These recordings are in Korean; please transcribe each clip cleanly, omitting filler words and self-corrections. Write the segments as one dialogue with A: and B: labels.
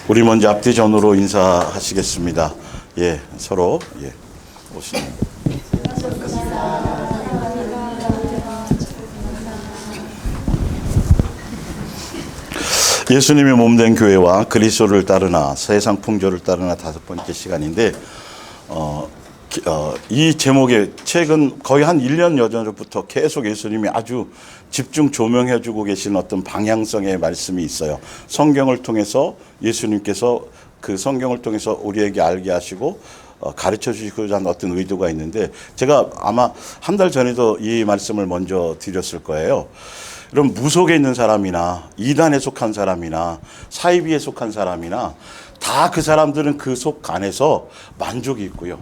A: 우리 먼저 앞뒤전으로 인사하시겠습니다. 예, 서로 오시는. 예수님의 몸된 교회와 그리스도를 따르나 세상 풍조를 따르나 5번째 시간인데 이 제목에 최근 거의 한 1년 여전부터 계속 예수님이 아주 집중 조명해주고 계신 어떤 방향성의 말씀이 있어요. 성경을 통해서 예수님께서 그 성경을 통해서 우리에게 알게 하시고 가르쳐 주시고자 하는 어떤 의도가 있는데, 제가 아마 한 달 전에도 이 말씀을 먼저 드렸을 거예요. 그럼 무속에 있는 사람이나 이단에 속한 사람이나 사이비에 속한 사람이나 다 그 사람들은 그 속 안에서 만족이 있고요.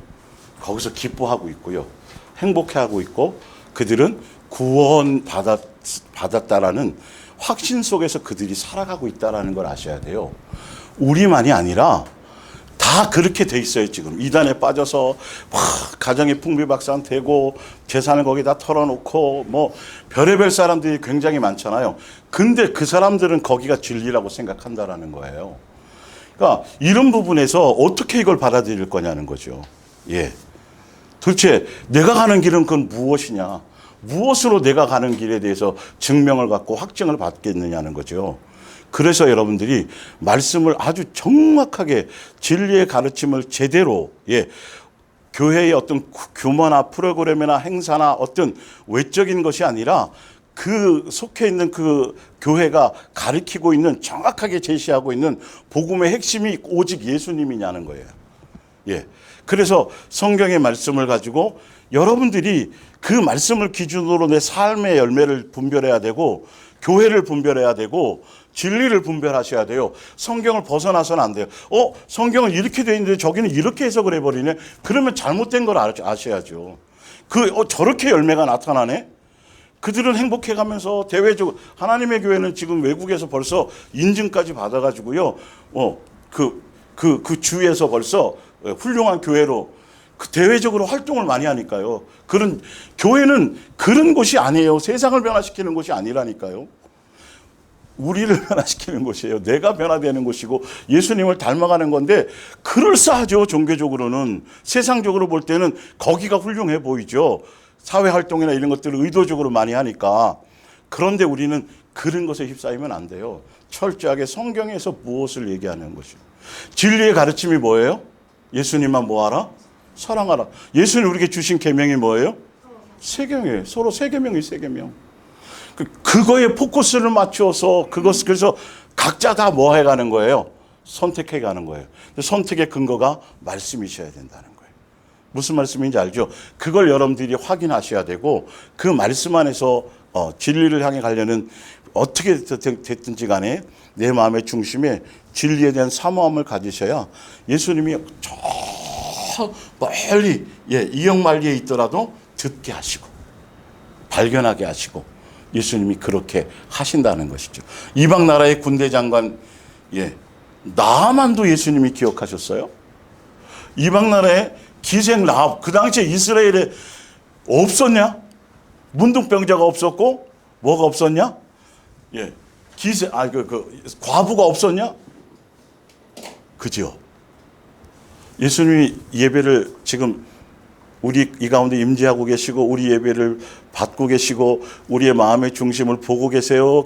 A: 거기서 기뻐하고 있고요. 행복해하고 있고, 그들은 구원 받았다라는 확신 속에서 그들이 살아가고 있다라는 걸 아셔야 돼요. 우리만이 아니라 다 그렇게 돼 있어요. 지금 이단에 빠져서 가정이 풍비박산되고 재산을 거기다 털어놓고 뭐 별의별 사람들이 굉장히 많잖아요. 근데 그 사람들은 거기가 진리라고 생각한다라는 거예요. 그러니까 이런 부분에서 어떻게 이걸 받아들일 거냐는 거죠. 예. 도대체 내가 가는 길은 그건 무엇이냐? 무엇으로 내가 가는 길에 대해서 증명을 갖고 확증을 받겠느냐는 거죠. 그래서 여러분들이 말씀을 아주 정확하게 진리의 가르침을 제대로, 교회의 어떤 규모나 프로그램이나 행사나 어떤 외적인 것이 아니라 그 속해 있는 그 교회가 가르치고 있는, 정확하게 제시하고 있는 복음의 핵심이 오직 예수님이냐는 거예요. 그래서 성경의 말씀을 가지고 여러분들이 그 말씀을 기준으로 내 삶의 열매를 분별해야 되고, 교회를 분별해야 되고, 진리를 분별하셔야 돼요. 성경을 벗어나서는 안 돼요. 성경은 이렇게 돼 있는데 저기는 이렇게 해석을 해버리네. 그러면 잘못된 걸 아셔야죠. 저렇게 열매가 나타나네. 그들은 행복해가면서 대외적으로, 하나님의 교회는 지금 외국에서 벌써 인증까지 받아가지고요. 그 주위에서 벌써 훌륭한 교회로 대외적으로 활동을 많이 하니까요. 그런 교회는 그런 곳이 아니에요. 세상을 변화시키는 곳이 아니라니까요. 우리를 변화시키는 곳이에요. 내가 변화되는 곳이고 예수님을 닮아가는 건데, 그럴싸하죠. 종교적으로는. 세상적으로 볼 때는 거기가 훌륭해 보이죠. 사회활동이나 이런 것들을 의도적으로 많이 하니까. 그런데 우리는 그런 것에 휩싸이면 안 돼요. 철저하게 성경에서 무엇을 얘기하는 것이요. 진리의 가르침이 뭐예요? 예수님만 뭐하라? 사랑하라. 예수님 우리에게 주신 계명이 뭐예요? 세계명이에요. 서로 세계명이 세계명. 그거에 포커스를 맞추어서 그래서 각자 다 뭐 해가는 거예요? 선택해 가는 거예요. 선택의 근거가 말씀이셔야 된다는 거예요. 무슨 말씀인지 알죠? 그걸 여러분들이 확인하셔야 되고, 그 말씀 안에서 진리를 향해 가려는, 어떻게 됐든지 간에 내 마음의 중심에 진리에 대한 사모함을 가지셔야 예수님이 저 멀리 이역만리에 있더라도 듣게 하시고 발견하게 하시고, 예수님이 그렇게 하신다는 것이죠. 이방 나라의 군대 장관 나만도 예수님이 기억하셨어요. 이방 나라의 기생 라합, 그 당시에 이스라엘에 없었냐? 문둥병자가 없었고 뭐가 없었냐? 과부가 없었냐? 그죠? 예수님이 예배를 지금 우리 이 가운데 임재하고 계시고, 우리 예배를 받고 계시고, 우리의 마음의 중심을 보고 계세요?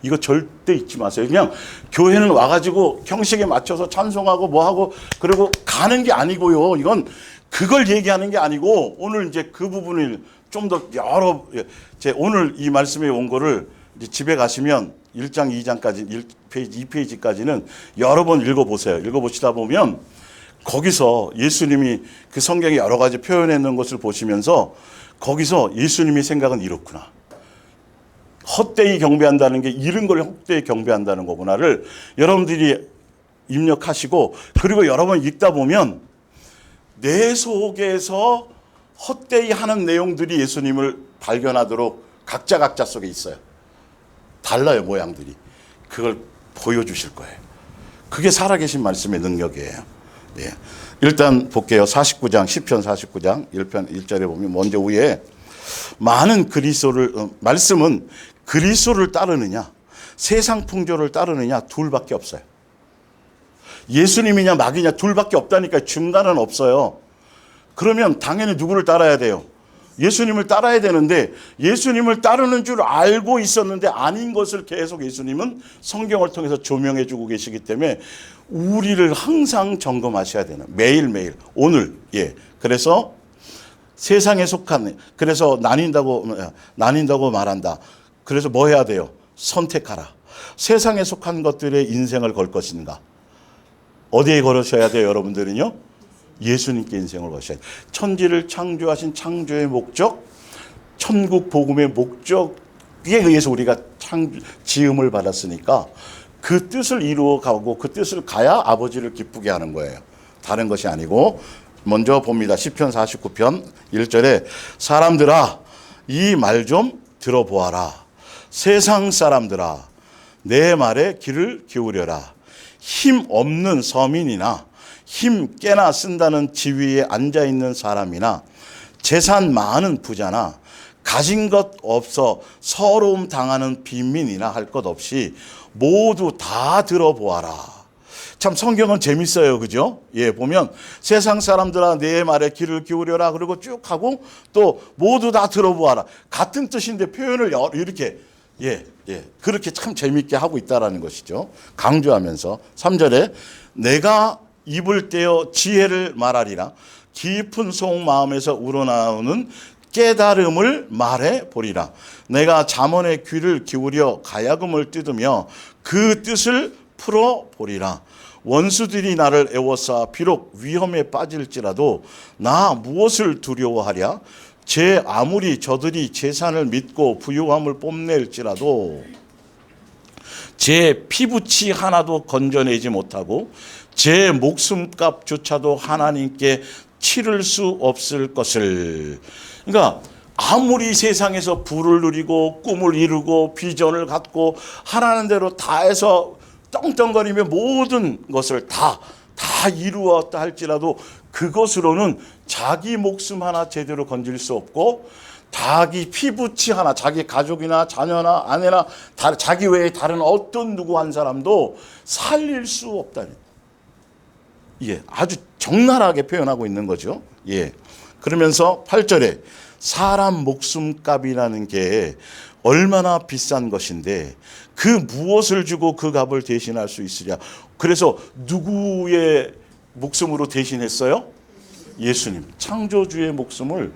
A: 이거 절대 잊지 마세요. 그냥 교회는 와가지고 형식에 맞춰서 찬송하고 뭐하고 그리고 가는 게 아니고요. 이건 그걸 얘기하는 게 아니고, 오늘 이제 그 부분을 좀 더 오늘 이 말씀에 온 거를 이제 집에 가시면 1장, 2장까지, 2페이지까지는 여러 번 읽어보세요. 읽어보시다 보면 거기서 예수님이 그 성경에 여러 가지 표현해 놓은 것을 보시면서, 거기서 예수님의 생각은 이렇구나. 헛되이 경배한다는 게 이런 걸 헛되이 경배한다는 거구나를 여러분들이 입력하시고, 그리고 여러 번 읽다 보면 내 속에서 헛되이 하는 내용들이 예수님을 발견하도록 각자 속에 있어요. 달라요, 모양들이. 그걸 보여주실 거예요. 그게 살아계신 말씀의 능력이에요. 일단 볼게요. 49장, 시편 49장 1편 1절에 보면, 먼저 위에 많은 말씀은 그리스도를 따르느냐 세상 풍조를 따르느냐 둘밖에 없어요. 예수님이냐 마귀냐 둘밖에 없다니까 중간은 없어요. 그러면 당연히 누구를 따라야 돼요? 예수님을 따라야 되는데 예수님을 따르는 줄 알고 있었는데 아닌 것을 계속 예수님은 성경을 통해서 조명해 주고 계시기 때문에 우리를 항상 점검하셔야 되는, 매일매일 오늘. 그래서 세상에 속한, 그래서 나뉜다고 말한다. 그래서 뭐 해야 돼요? 선택하라. 세상에 속한 것들의 인생을 걸 것인가? 어디에 걸으셔야 돼요, 여러분들은요? 예수님께 인생을 거셔야 돼요. 천지를 창조하신 창조의 목적, 천국 복음의 목적에 의해서 우리가 지음을 받았으니까 그 뜻을 이루어가고 그 뜻을 가야 아버지를 기쁘게 하는 거예요. 다른 것이 아니고. 먼저 봅니다. 시편 49편 1절에 사람들아 이 말 좀 들어보아라. 세상 사람들아 내 말에 귀를 기울여라. 힘 없는 서민이나 힘 깨나 쓴다는 지위에 앉아있는 사람이나 재산 많은 부자나 가진 것 없어 서러움 당하는 빈민이나 할 것 없이 모두 다 들어보아라. 참 성경은 재밌어요. 그죠? 보면 세상 사람들아 내 말에 귀를 기울여라. 그리고 쭉 하고 또 모두 다 들어보아라. 같은 뜻인데 표현을 이렇게 그렇게 참 재밌게 하고 있다라는 것이죠. 강조하면서 3절에 내가 입을 떼어 지혜를 말하리라. 깊은 속마음에서 우러나오는 깨달음을 말해 보리라. 내가 잠언의 귀를 기울여 가야금을 뜯으며 그 뜻을 풀어 보리라. 원수들이 나를 애워싸 비록 위험에 빠질지라도 나 무엇을 두려워하랴? 아무리 저들이 재산을 믿고 부유함을 뽐낼지라도 제 피부치 하나도 건져내지 못하고 제 목숨값조차도 하나님께 치를 수 없을 것을. 그러니까 아무리 세상에서 부를 누리고 꿈을 이루고 비전을 갖고 하라는 대로 다 해서 떵떵거리며 모든 것을 다 이루었다 할지라도 그것으로는 자기 목숨 하나 제대로 건질 수 없고 자기 피부치 하나, 자기 가족이나 자녀나 아내나 자기 외에 다른 어떤 누구 한 사람도 살릴 수 없다는, 아주 적나라하게 표현하고 있는 거죠. 그러면서 8절에 사람 목숨값이라는 게 얼마나 비싼 것인데 그 무엇을 주고 그 값을 대신할 수 있으랴. 그래서 누구의 목숨으로 대신했어요? 예수님. 창조주의 목숨을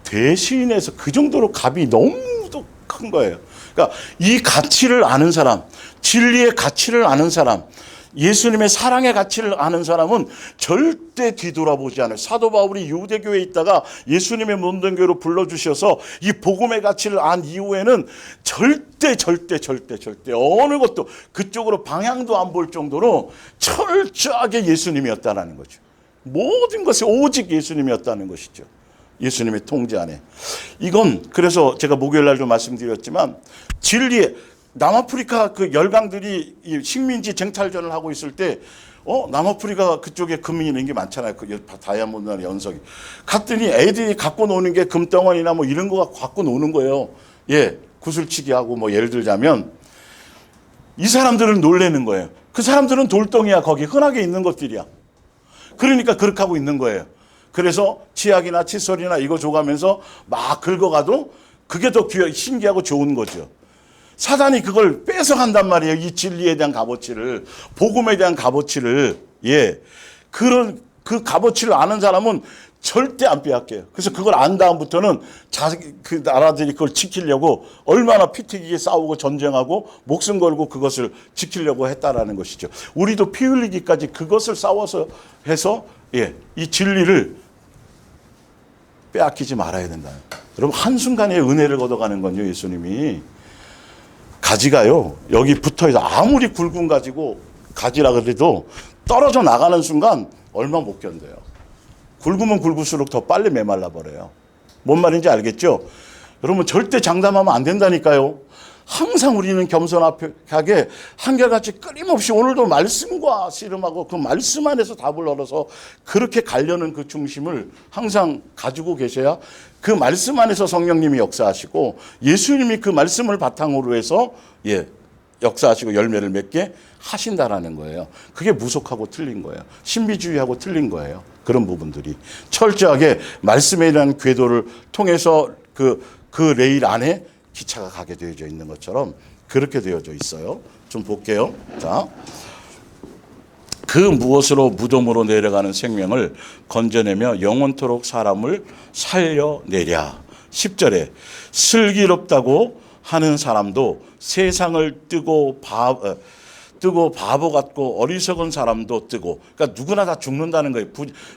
A: 대신해서 그 정도로 값이 너무도 큰 거예요. 그러니까 이 가치를 아는 사람, 진리의 가치를 아는 사람, 예수님의 사랑의 가치를 아는 사람은 절대 뒤돌아보지 않아요. 사도 바울이 유대교에 있다가 예수님의 문den교로 불러주셔서 이 복음의 가치를 안 이후에는 절대 어느 것도 그쪽으로 방향도 안 볼 정도로 철저하게 예수님이었다는 거죠. 모든 것이 오직 예수님이었다는 것이죠. 예수님의 통제 안에. 이건 그래서 제가 목요일 날도 말씀드렸지만 진리의 남아프리카 그 열강들이 식민지 쟁탈전을 하고 있을 때 남아프리카 그쪽에 금이 있는 게 많잖아요. 그 다이아몬드나 연석이. 갔더니 애들이 갖고 노는 게 금덩어리나 뭐 이런 거 갖고 노는 거예요. 구슬치기 하고 뭐 예를 들자면 이 사람들은 놀래는 거예요. 그 사람들은 돌덩이야. 거기 흔하게 있는 것들이야. 그러니까 그렇게 하고 있는 거예요. 그래서 치약이나 칫솔이나 이거 줘가면서 막 긁어가도 그게 더 신기하고 좋은 거죠. 사단이 그걸 뺏어간단 말이에요. 이 진리에 대한 값어치를, 복음에 대한 값어치를. 그런 그 값어치를 아는 사람은 절대 안 빼앗겨요. 그래서 그걸 안 다음부터는 그 나라들이 그걸 지키려고 얼마나 피 튀기게 싸우고 전쟁하고 목숨 걸고 그것을 지키려고 했다라는 것이죠. 우리도 피 흘리기까지 그것을 싸워서 해서 이 진리를 빼앗기지 말아야 된다. 여러분 한순간에 은혜를 걷어가는 건요. 예수님이 가지가요. 여기 붙어있어. 아무리 굵은 가지라 그래도 떨어져 나가는 순간 얼마 못 견뎌요. 굵으면 굵을수록 더 빨리 메말라 버려요. 뭔 말인지 알겠죠? 여러분 절대 장담하면 안 된다니까요. 항상 우리는 겸손하게 한결같이 끊임없이 오늘도 말씀과 씨름하고 그 말씀 안에서 답을 얻어서 그렇게 가려는 그 중심을 항상 가지고 계셔야 그 말씀 안에서 성령님이 역사하시고 예수님이 그 말씀을 바탕으로 해서 역사하시고 열매를 맺게 하신다라는 거예요. 그게 무속하고 틀린 거예요. 신비주의하고 틀린 거예요. 그런 부분들이 철저하게 말씀에 대한 궤도를 통해서 그 레일 안에 기차가 가게 되어져 있는 것처럼 그렇게 되어져 있어요. 좀 볼게요. 자, 그 무엇으로 무덤으로 내려가는 생명을 건져내며 영원토록 사람을 살려내랴. 10절에 슬기롭다고 하는 사람도 세상을 뜨고 바보 같고 어리석은 사람도 뜨고, 그러니까 누구나 다 죽는다는 거예요.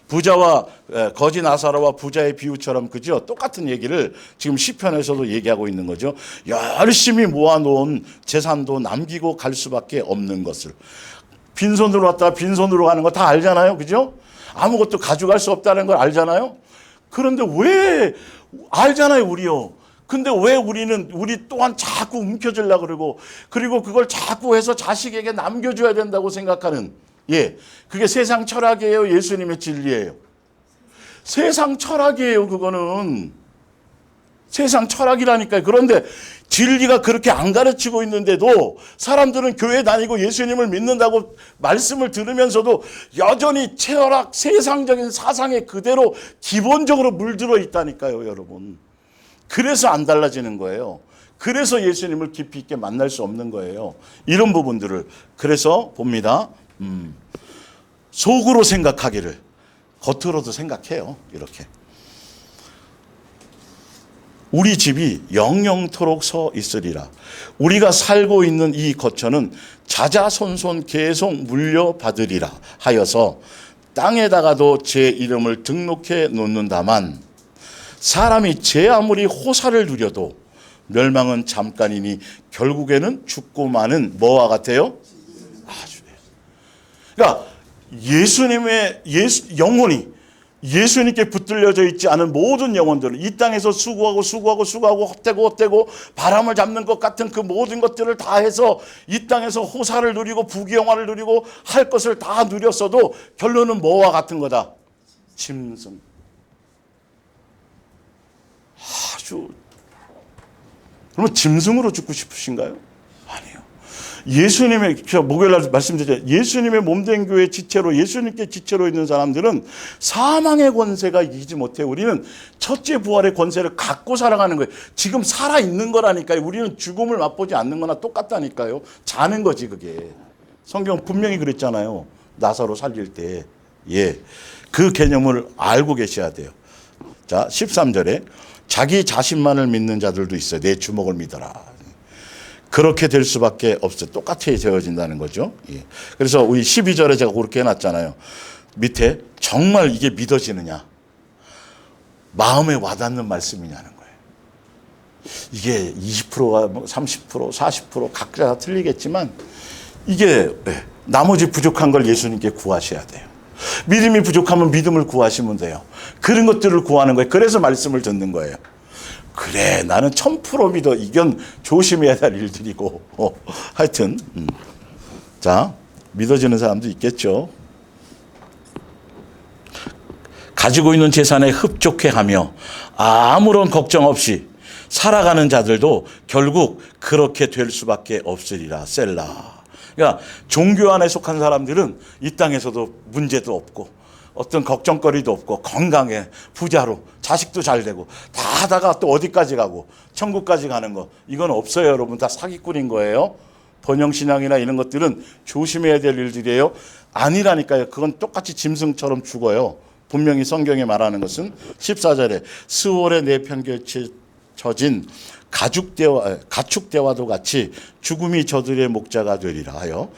A: 부자와 거지 나사로와 부자의 비유처럼, 그죠? 똑같은 얘기를 지금 시편에서도 얘기하고 있는 거죠. 열심히 모아놓은 재산도 남기고 갈 수밖에 없는 것을. 빈손으로 왔다가 빈손으로 가는 거 다 알잖아요, 그죠? 아무것도 가져갈 수 없다는 걸 알잖아요. 그런데 왜 알잖아요, 우리요. 근데 왜 우리 또한 자꾸 움켜쥐려고 그러고, 그리고 그걸 자꾸 해서 자식에게 남겨줘야 된다고 생각하는, 그게 세상 철학이에요, 예수님의 진리예요? 세상 철학이에요, 그거는. 세상 철학이라니까요. 그런데 진리가 그렇게 안 가르치고 있는데도 사람들은 교회 다니고 예수님을 믿는다고 말씀을 들으면서도 여전히 철학, 세상적인 사상에 그대로 기본적으로 물들어 있다니까요, 여러분. 그래서 안 달라지는 거예요. 그래서 예수님을 깊이 있게 만날 수 없는 거예요. 이런 부분들을. 그래서 봅니다. 속으로 생각하기를 겉으로도 생각해요. 이렇게. 우리 집이 영영토록 서 있으리라. 우리가 살고 있는 이 거처는 자자손손 계속 물려받으리라 하여서 땅에다가도 제 이름을 등록해 놓는다만 사람이 제 아무리 호사를 누려도 멸망은 잠깐이니 결국에는 죽고 마는 뭐와 같아요? 아주. 그러니까 예수님의 영혼이 예수님께 붙들려져 있지 않은 모든 영혼들을 이 땅에서 수고하고 헛되고 바람을 잡는 것 같은 그 모든 것들을 다 해서 이 땅에서 호사를 누리고 부귀영화를 누리고 할 것을 다 누렸어도 결론은 뭐와 같은 거다? 짐승. 아주. 그러면 짐승으로 죽고 싶으신가요? 아니요. 예수님의, 목요일날 말씀드렸죠. 예수님의 몸된 교회 지체로, 예수님께 지체로 있는 사람들은 사망의 권세가 이기지 못해. 우리는 첫째 부활의 권세를 갖고 살아가는 거예요. 지금 살아있는 거라니까요. 우리는 죽음을 맛보지 않는 거나 똑같다니까요. 자는 거지, 그게. 성경 분명히 그랬잖아요. 나사로 살릴 때. 그 개념을 알고 계셔야 돼요. 자, 13절에 자기 자신만을 믿는 자들도 있어요. 내 주먹을 믿어라. 그렇게 될 수밖에 없어요. 똑같이 되어진다는 거죠. 그래서 우리 12절에 제가 그렇게 해놨잖아요. 밑에 정말 이게 믿어지느냐, 마음에 와닿는 말씀이냐는 거예요. 이게 20%가 30%, 40% 각자 틀리겠지만 이게 나머지 부족한 걸 예수님께 구하셔야 돼요. 믿음이 부족하면 믿음을 구하시면 돼요. 그런 것들을 구하는 거예요. 그래서 말씀을 듣는 거예요. 그래, 나는 1000% 믿어. 이건 조심해야 될 일들이고. 하여튼 자, 믿어지는 사람도 있겠죠. 가지고 있는 재산에 흡족해하며 아무런 걱정 없이 살아가는 자들도 결국 그렇게 될 수밖에 없으리라. 셀라. 그러니까 종교 안에 속한 사람들은 이 땅에서도 문제도 없고 어떤 걱정거리도 없고 건강해, 부자로, 자식도 잘 되고 다 하다가 또 어디까지 가고 천국까지 가는 거, 이건 없어요. 여러분, 다 사기꾼인 거예요. 번영신앙이나 이런 것들은 조심해야 될 일들이에요. 아니라니까요. 그건 똑같이 짐승처럼 죽어요. 분명히 성경에 말하는 것은 14절에 스월에 내편겨져진 가축대와도 같이 죽음이 저들의 목자가 되리라 하여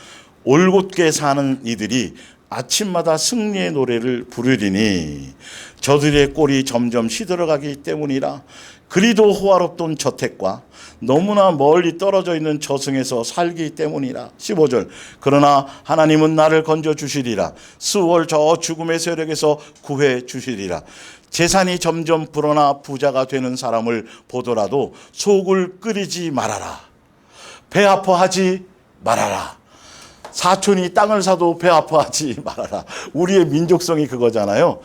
A: 올곧게 사는 이들이 아침마다 승리의 노래를 부르리니 저들의 꼴이 점점 시들어가기 때문이라. 그리도 호화롭던 저택과 너무나 멀리 떨어져 있는 저승에서 살기 때문이라. 15절 그러나 하나님은 나를 건져주시리라. 스월 저 죽음의 세력에서 구해주시리라. 재산이 점점 불어나 부자가 되는 사람을 보더라도 속을 끓이지 말아라. 배 아파하지 말아라. 사촌이 땅을 사도 배 아파하지 말아라. 우리의 민족성이 그거잖아요.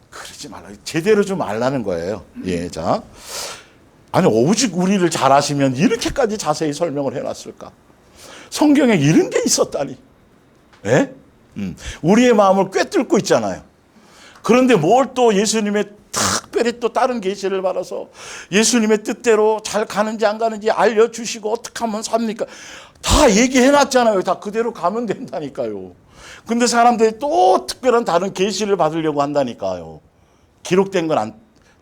A: 그러지 말라. 제대로 좀 알라는 거예요. 자, 아니 오직 우리를 잘 아시면 이렇게까지 자세히 설명을 해놨을까? 성경에 이런 게 있었다니. 예? 우리의 마음을 꿰뚫고 있잖아요. 그런데 뭘 또 예수님의 특별히 또 다른 계시를 받아서 예수님의 뜻대로 잘 가는지 안 가는지 알려주시고 어떻게 하면 삽니까? 다 얘기해놨잖아요. 다 그대로 가면 된다니까요. 근데 사람들이 또 특별한 다른 계시를 받으려고 한다니까요. 기록된 건 안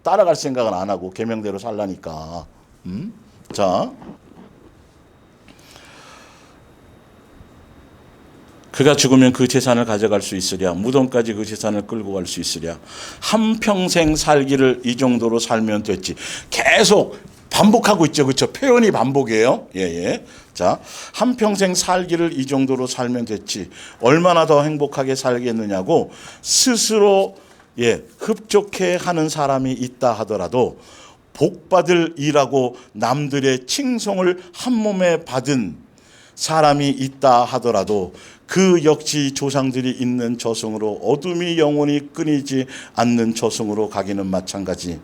A: 따라갈 생각은 안 하고 계명대로 살라니까. 자, 그가 죽으면 그 재산을 가져갈 수 있으랴. 무덤까지 그 재산을 끌고 갈 수 있으랴. 한평생 살기를 이 정도로 살면 됐지. 계속 반복하고 있죠. 그렇죠? 표현이 반복이에요. 예. 자, 한평생 살기를 이 정도로 살면 됐지. 얼마나 더 행복하게 살겠느냐고 스스로 흡족해 하는 사람이 있다 하더라도 복받을 일하고 남들의 칭송을 한 몸에 받은 사람이 있다 하더라도 그 역시 조상들이 있는 저승으로 어둠이 영원히 끊이지 않는 저승으로 가기는 마찬가지.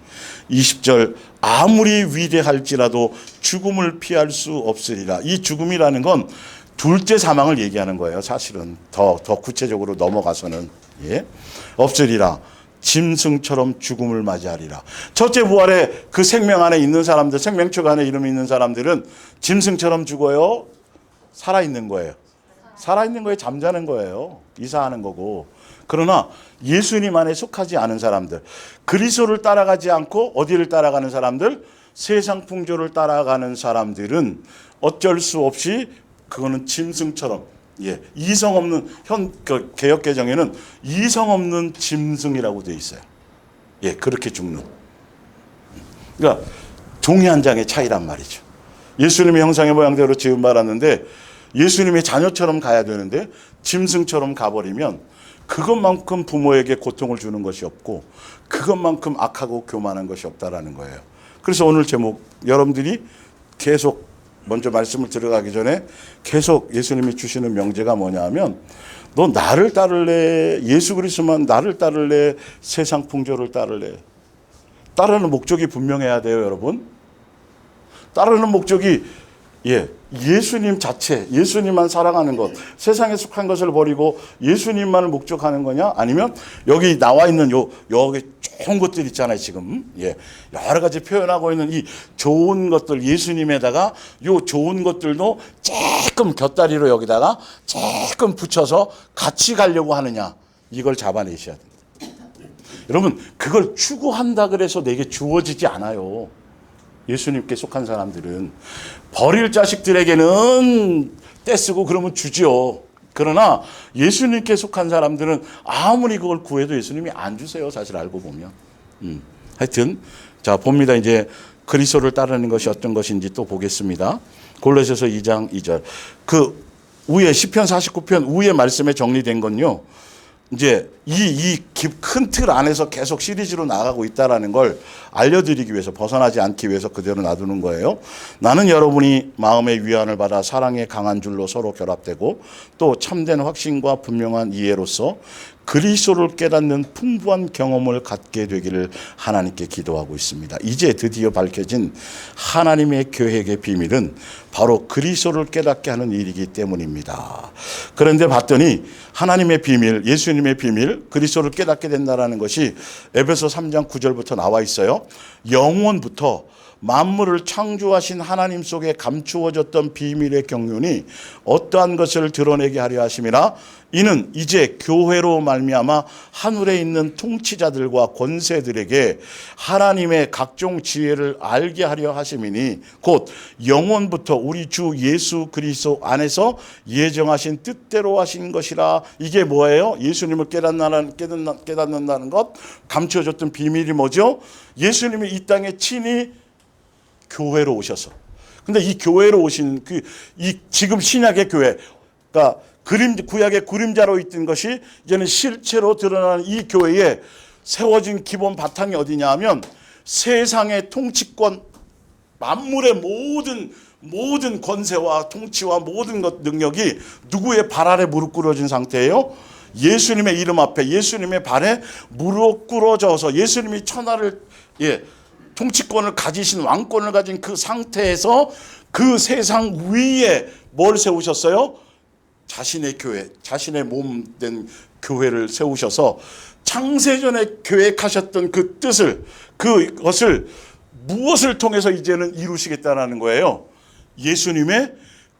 A: 20절 아무리 위대할지라도 죽음을 피할 수 없으리라. 이 죽음이라는 건 둘째 사망을 얘기하는 거예요. 사실은 더 구체적으로 넘어가서는 없으리라. 짐승처럼 죽음을 맞이하리라. 첫째 부활에 그 생명 안에 있는 사람들, 생명축 안에 이름이 있는 사람들은 짐승처럼 죽어요? 살아있는 거예요. 살아있는 거에 잠자는 거예요. 이사하는 거고. 그러나 예수님 안에 속하지 않은 사람들, 그리스도를 따라가지 않고 어디를 따라가는 사람들, 세상 풍조를 따라가는 사람들은 어쩔 수 없이 그거는 짐승처럼, 이성 없는, 개역 개정에는 이성 없는 짐승이라고 되어 있어요. 그렇게 죽는. 그러니까 종이 한 장의 차이란 말이죠. 예수님의 형상의 모양대로 지음 받았는데 예수님의 자녀처럼 가야 되는데 짐승처럼 가버리면 그것만큼 부모에게 고통을 주는 것이 없고 그것만큼 악하고 교만한 것이 없다라는 거예요. 그래서 오늘 제목, 여러분들이 계속 먼저 말씀을 들어가기 전에 계속 예수님이 주시는 명제가 뭐냐 하면 너 나를 따를래? 예수 그리스도만 나를 따를래? 세상 풍조를 따를래? 따르는 목적이 분명해야 돼요, 여러분. 따르는 목적이 예수님 자체, 예수님만 사랑하는 것, 세상에 속한 것을 버리고 예수님만을 목적하는 거냐? 아니면 여기 나와 있는 여기 좋은 것들 있잖아요, 지금. 여러 가지 표현하고 있는 이 좋은 것들, 예수님에다가 요 좋은 것들도 조금 곁다리로 여기다가 조금 붙여서 같이 가려고 하느냐? 이걸 잡아내셔야 됩니다. 여러분, 그걸 추구한다 그래서 내게 주어지지 않아요. 예수님께 속한 사람들은 버릴 자식들에게는 떼쓰고 그러면 주죠. 그러나 예수님께 속한 사람들은 아무리 그걸 구해도 예수님이 안 주세요. 사실 알고 보면. 하여튼 자 봅니다. 이제 그리스도를 따르는 것이 어떤 것인지 또 보겠습니다. 골로새서 2장 2절. 그 위에 시편 49편 위에 말씀에 정리된 건요. 이제 이 큰 틀 안에서 계속 시리즈로 나가고 있다라는 걸 알려드리기 위해서, 벗어나지 않기 위해서 그대로 놔두는 거예요. 나는 여러분이 마음의 위안을 받아 사랑의 강한 줄로 서로 결합되고 또 참된 확신과 분명한 이해로서 그리스도를 깨닫는 풍부한 경험을 갖게 되기를 하나님께 기도하고 있습니다. 이제 드디어 밝혀진 하나님의 계획의 비밀은 바로 그리스도를 깨닫게 하는 일이기 때문입니다. 그런데 봤더니 하나님의 비밀, 예수님의 비밀, 그리스도를 깨닫게 된다는 것이 에베소 3장 9절부터 나와 있어요. 영원부터 만물을 창조하신 하나님 속에 감추어졌던 비밀의 경륜이 어떠한 것을 드러내게 하려 하심이라. 이는 이제 교회로 말미암아 하늘에 있는 통치자들과 권세들에게 하나님의 각종 지혜를 알게 하려 하심이니 곧 영원부터 우리 주 예수 그리스도 안에서 예정하신 뜻대로 하신 것이라. 이게 뭐예요? 예수님을 깨닫는다는 것, 감추어졌던 비밀이 뭐죠? 예수님이 이 땅에 친히 교회로 오셔서. 근데 이 교회로 오신 이 지금 신약의 교회, 그러니까 구약의 그림자로 있던 것이 이제는 실체로 드러나는 이 교회에 세워진 기본 바탕이 어디냐 하면 세상의 통치권, 만물의 모든 권세와 통치와 모든 것 능력이 누구의 발 아래 무릎 꿇어진 상태예요? 예수님의 이름 앞에, 예수님의 발에 무릎 꿇어져서 예수님이 천하를 통치권을 가지신 왕권을 가진 그 상태에서 그 세상 위에 뭘 세우셨어요? 자신의 교회, 자신의 몸 된 교회를 세우셔서 창세전에 계획하셨던 그 뜻을, 그것을 무엇을 통해서 이제는 이루시겠다는 거예요? 예수님의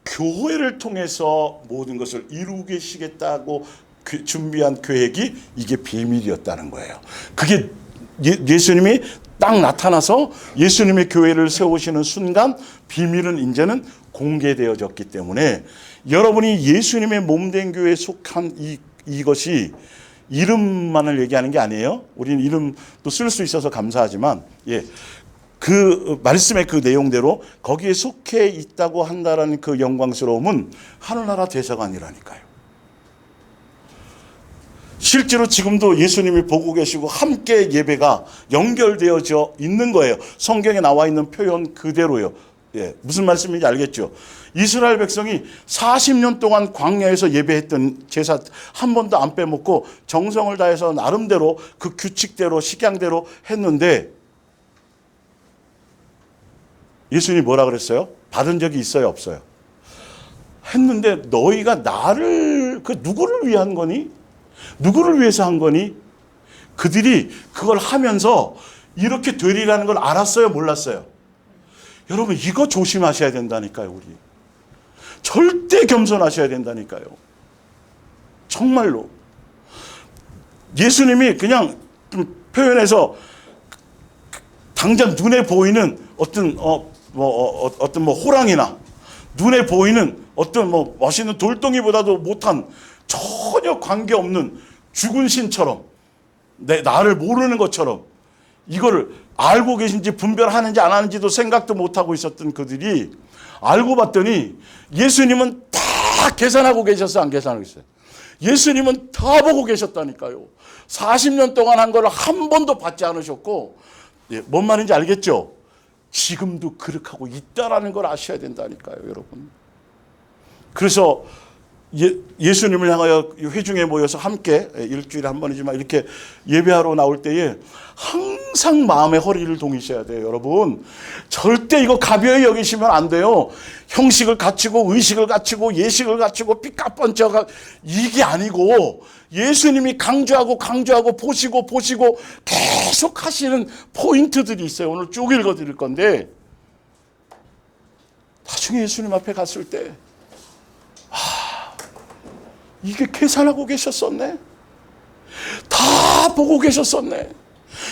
A: 교회를 통해서 모든 것을 이루고 계시겠다고 준비한 계획이 이게 비밀이었다는 거예요. 그게 예수님이 딱 나타나서 예수님의 교회를 세우시는 순간 비밀은 이제는 공개되어졌기 때문에 여러분이 예수님의 몸된 교회에 속한 이것이 이름만을 얘기하는 게 아니에요. 우리는 이름도 쓸 수 있어서 감사하지만, 그 말씀의 그 내용대로 거기에 속해 있다고 한다라는 그 영광스러움은 하늘나라 대사관이라니까요. 실제로 지금도 예수님이 보고 계시고 함께 예배가 연결되어져 있는 거예요. 성경에 나와 있는 표현 그대로요. 무슨 말씀인지 알겠죠? 이스라엘 백성이 40년 동안 광야에서 예배했던 제사 한 번도 안 빼먹고 정성을 다해서 나름대로 그 규칙대로 식양대로 했는데 예수님이 뭐라 그랬어요? 받은 적이 있어요, 없어요? 했는데 너희가 나를 누구를 위한 거니? 누구를 위해서 한 거니? 그들이 그걸 하면서 이렇게 되리라는 걸 알았어요, 몰랐어요? 여러분 이거 조심하셔야 된다니까요. 우리 절대 겸손하셔야 된다니까요. 정말로 예수님이 그냥 표현해서 당장 눈에 보이는 어떤 호랑이나 눈에 보이는 어떤 멋있는 돌덩이보다도 못한 전혀 관계없는 죽은 신처럼 나를 모르는 것처럼 이거를 알고 계신지 분별하는지 안 하는지도 생각도 못하고 있었던 그들이 알고 봤더니 예수님은 다 계산하고 계셨어요? 안 계산하고 있어요? 예수님은 다 보고 계셨다니까요. 40년 동안 한 걸 한 번도 받지 않으셨고, 뭔 말인지 알겠죠? 지금도 그렇게 있다라는 걸 아셔야 된다니까요, 여러분. 그래서 예수님을 향하여 회중에 모여서 함께 일주일에 한 번이지만 이렇게 예배하러 나올 때에 항상 마음의 허리를 동이셔야 돼요, 여러분. 절대 이거 가벼이 여기시면 안 돼요. 형식을 갖추고 의식을 갖추고 예식을 갖추고 삐까뻔쩍 이게 아니고 예수님이 강조하고 보시고 계속 하시는 포인트들이 있어요. 오늘 쭉 읽어드릴 건데 나중에 예수님 앞에 갔을 때 이게 계산하고 계셨었네. 다 보고 계셨었네.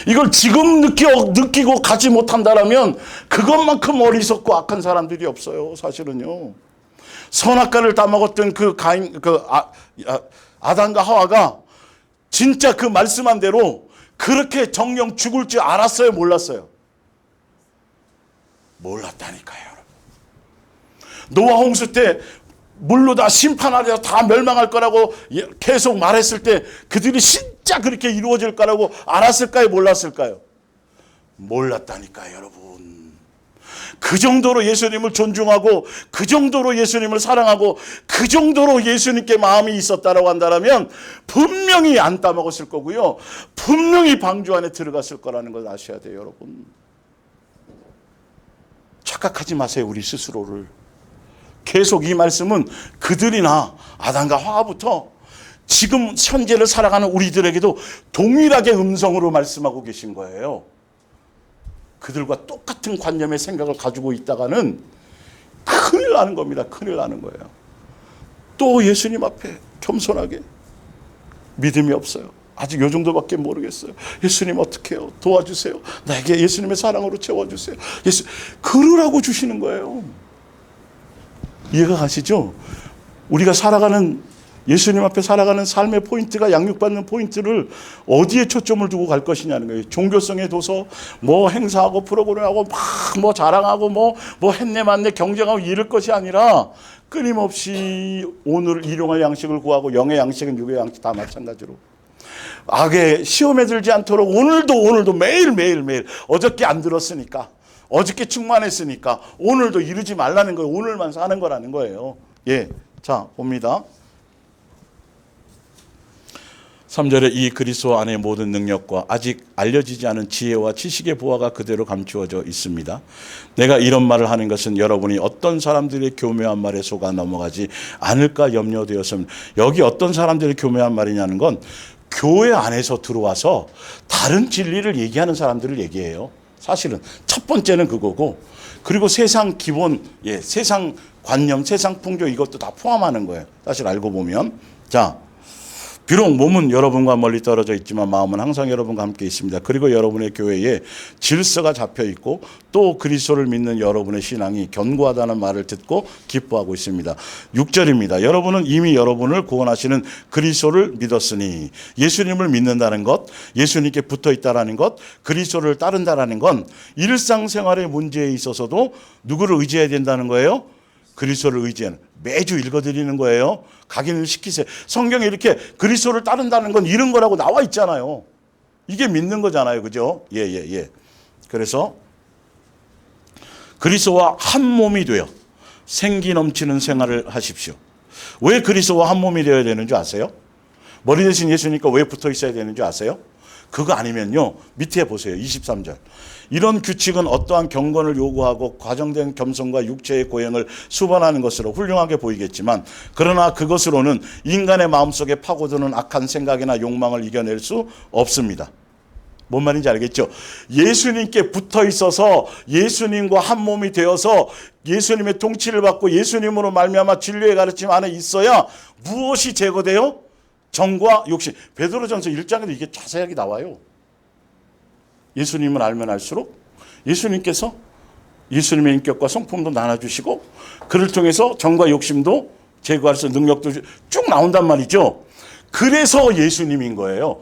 A: 이걸 지금 느끼고 가지 못한다라면 그것만큼 어리석고 악한 사람들이 없어요. 사실은요. 선악과를 따먹었던 아담과 하와가 진짜 그 말씀한 대로 그렇게 정령 죽을 줄 알았어요? 몰랐어요? 몰랐다니까요. 노아 홍수 때 물로 다 심판하려 다 멸망할 거라고 계속 말했을 때 그들이 진짜 그렇게 이루어질 거라고 알았을까요? 몰랐을까요? 몰랐다니까요, 여러분. 그 정도로 예수님을 존중하고 그 정도로 예수님을 사랑하고 그 정도로 예수님께 마음이 있었다라고 한다면 분명히 안 따먹었을 거고요. 분명히 방주 안에 들어갔을 거라는 걸 아셔야 돼요, 여러분. 착각하지 마세요, 우리 스스로를. 계속 이 말씀은 그들이나 아담과 하와부터 지금 현재를 살아가는 우리들에게도 동일하게 음성으로 말씀하고 계신 거예요. 그들과 똑같은 관념의 생각을 가지고 있다가는 큰일 나는 겁니다. 큰일 나는 거예요. 또 예수님 앞에 겸손하게 믿음이 없어요. 아직 요 정도밖에 모르겠어요. 예수님 어떻게 해요? 도와주세요. 나에게 예수님의 사랑으로 채워주세요. 그러라고 주시는 거예요. 이해가 가시죠? 우리가 예수님 앞에 살아가는 삶의 포인트가 양육받는 포인트를 어디에 초점을 두고 갈 것이냐는 거예요. 종교성에 둬서 행사하고 프로그램하고 막 자랑하고 했네 맞네 경쟁하고 이럴 것이 아니라 끊임없이 오늘 일용할 양식을 구하고 영의 양식은 육의 양식 다 마찬가지로 악에 시험에 들지 않도록 오늘도 매일 어저께 안 들었으니까 어저께 충만했으니까 오늘도 이루지 말라는 거예요. 오늘만 사는 거라는 거예요. 자, 봅니다. 3절에 이 그리스도 안에 모든 능력과 아직 알려지지 않은 지혜와 지식의 보화가 그대로 감추어져 있습니다. 내가 이런 말을 하는 것은 여러분이 어떤 사람들의 교묘한 말에 속아 넘어가지 않을까 염려되었습니다. 여기 어떤 사람들의 교묘한 말이냐는 건 교회 안에서 들어와서 다른 진리를 얘기하는 사람들을 얘기해요. 사실은 첫 번째는 그거고, 그리고 세상 기본, 세상 관념, 세상 풍조 이것도 다 포함하는 거예요. 사실 알고 보면. 자, 비록 몸은 여러분과 멀리 떨어져 있지만 마음은 항상 여러분과 함께 있습니다. 그리고 여러분의 교회에 질서가 잡혀 있고 또 그리스도를 믿는 여러분의 신앙이 견고하다는 말을 듣고 기뻐하고 있습니다. 6절입니다. 여러분은 이미 여러분을 구원하시는 그리스도를 믿었으니, 예수님을 믿는다는 것, 예수님께 붙어 있다라는 것, 그리스도를 따른다라는 건 일상생활의 문제에 있어서도 누구를 의지해야 된다는 거예요? 그리스도를 의지하는, 매주 읽어드리는 거예요. 각인을 시키세요. 성경에 이렇게 그리스도를 따른다는 건 이런 거라고 나와 있잖아요. 이게 믿는 거잖아요. 그죠? 예. 그래서 그리스도와 한 몸이 되어 생기 넘치는 생활을 하십시오. 왜 그리스도와 한 몸이 되어야 되는 줄 아세요? 머리 대신 예수니까 왜 붙어 있어야 되는 줄 아세요? 그거 아니면요, 밑에 보세요. 23절. 이런 규칙은 어떠한 경건을 요구하고 과정된 겸손과 육체의 고행을 수반하는 것으로 훌륭하게 보이겠지만, 그러나 그것으로는 인간의 마음속에 파고드는 악한 생각이나 욕망을 이겨낼 수 없습니다. 뭔 말인지 알겠죠? 예수님께 붙어 있어서 예수님과 한 몸이 되어서 예수님의 통치를 받고 예수님으로 말미암아 진리의 가르침 안에 있어야 무엇이 제거돼요? 정과 욕심. 베드로전서 1장에도 이게 자세하게 나와요. 예수님을 알면 알수록 예수님께서 예수님의 인격과 성품도 나눠주시고 그를 통해서 정과 욕심도 제거할 수 있는 능력도 쭉 나온단 말이죠. 그래서 예수님인 거예요.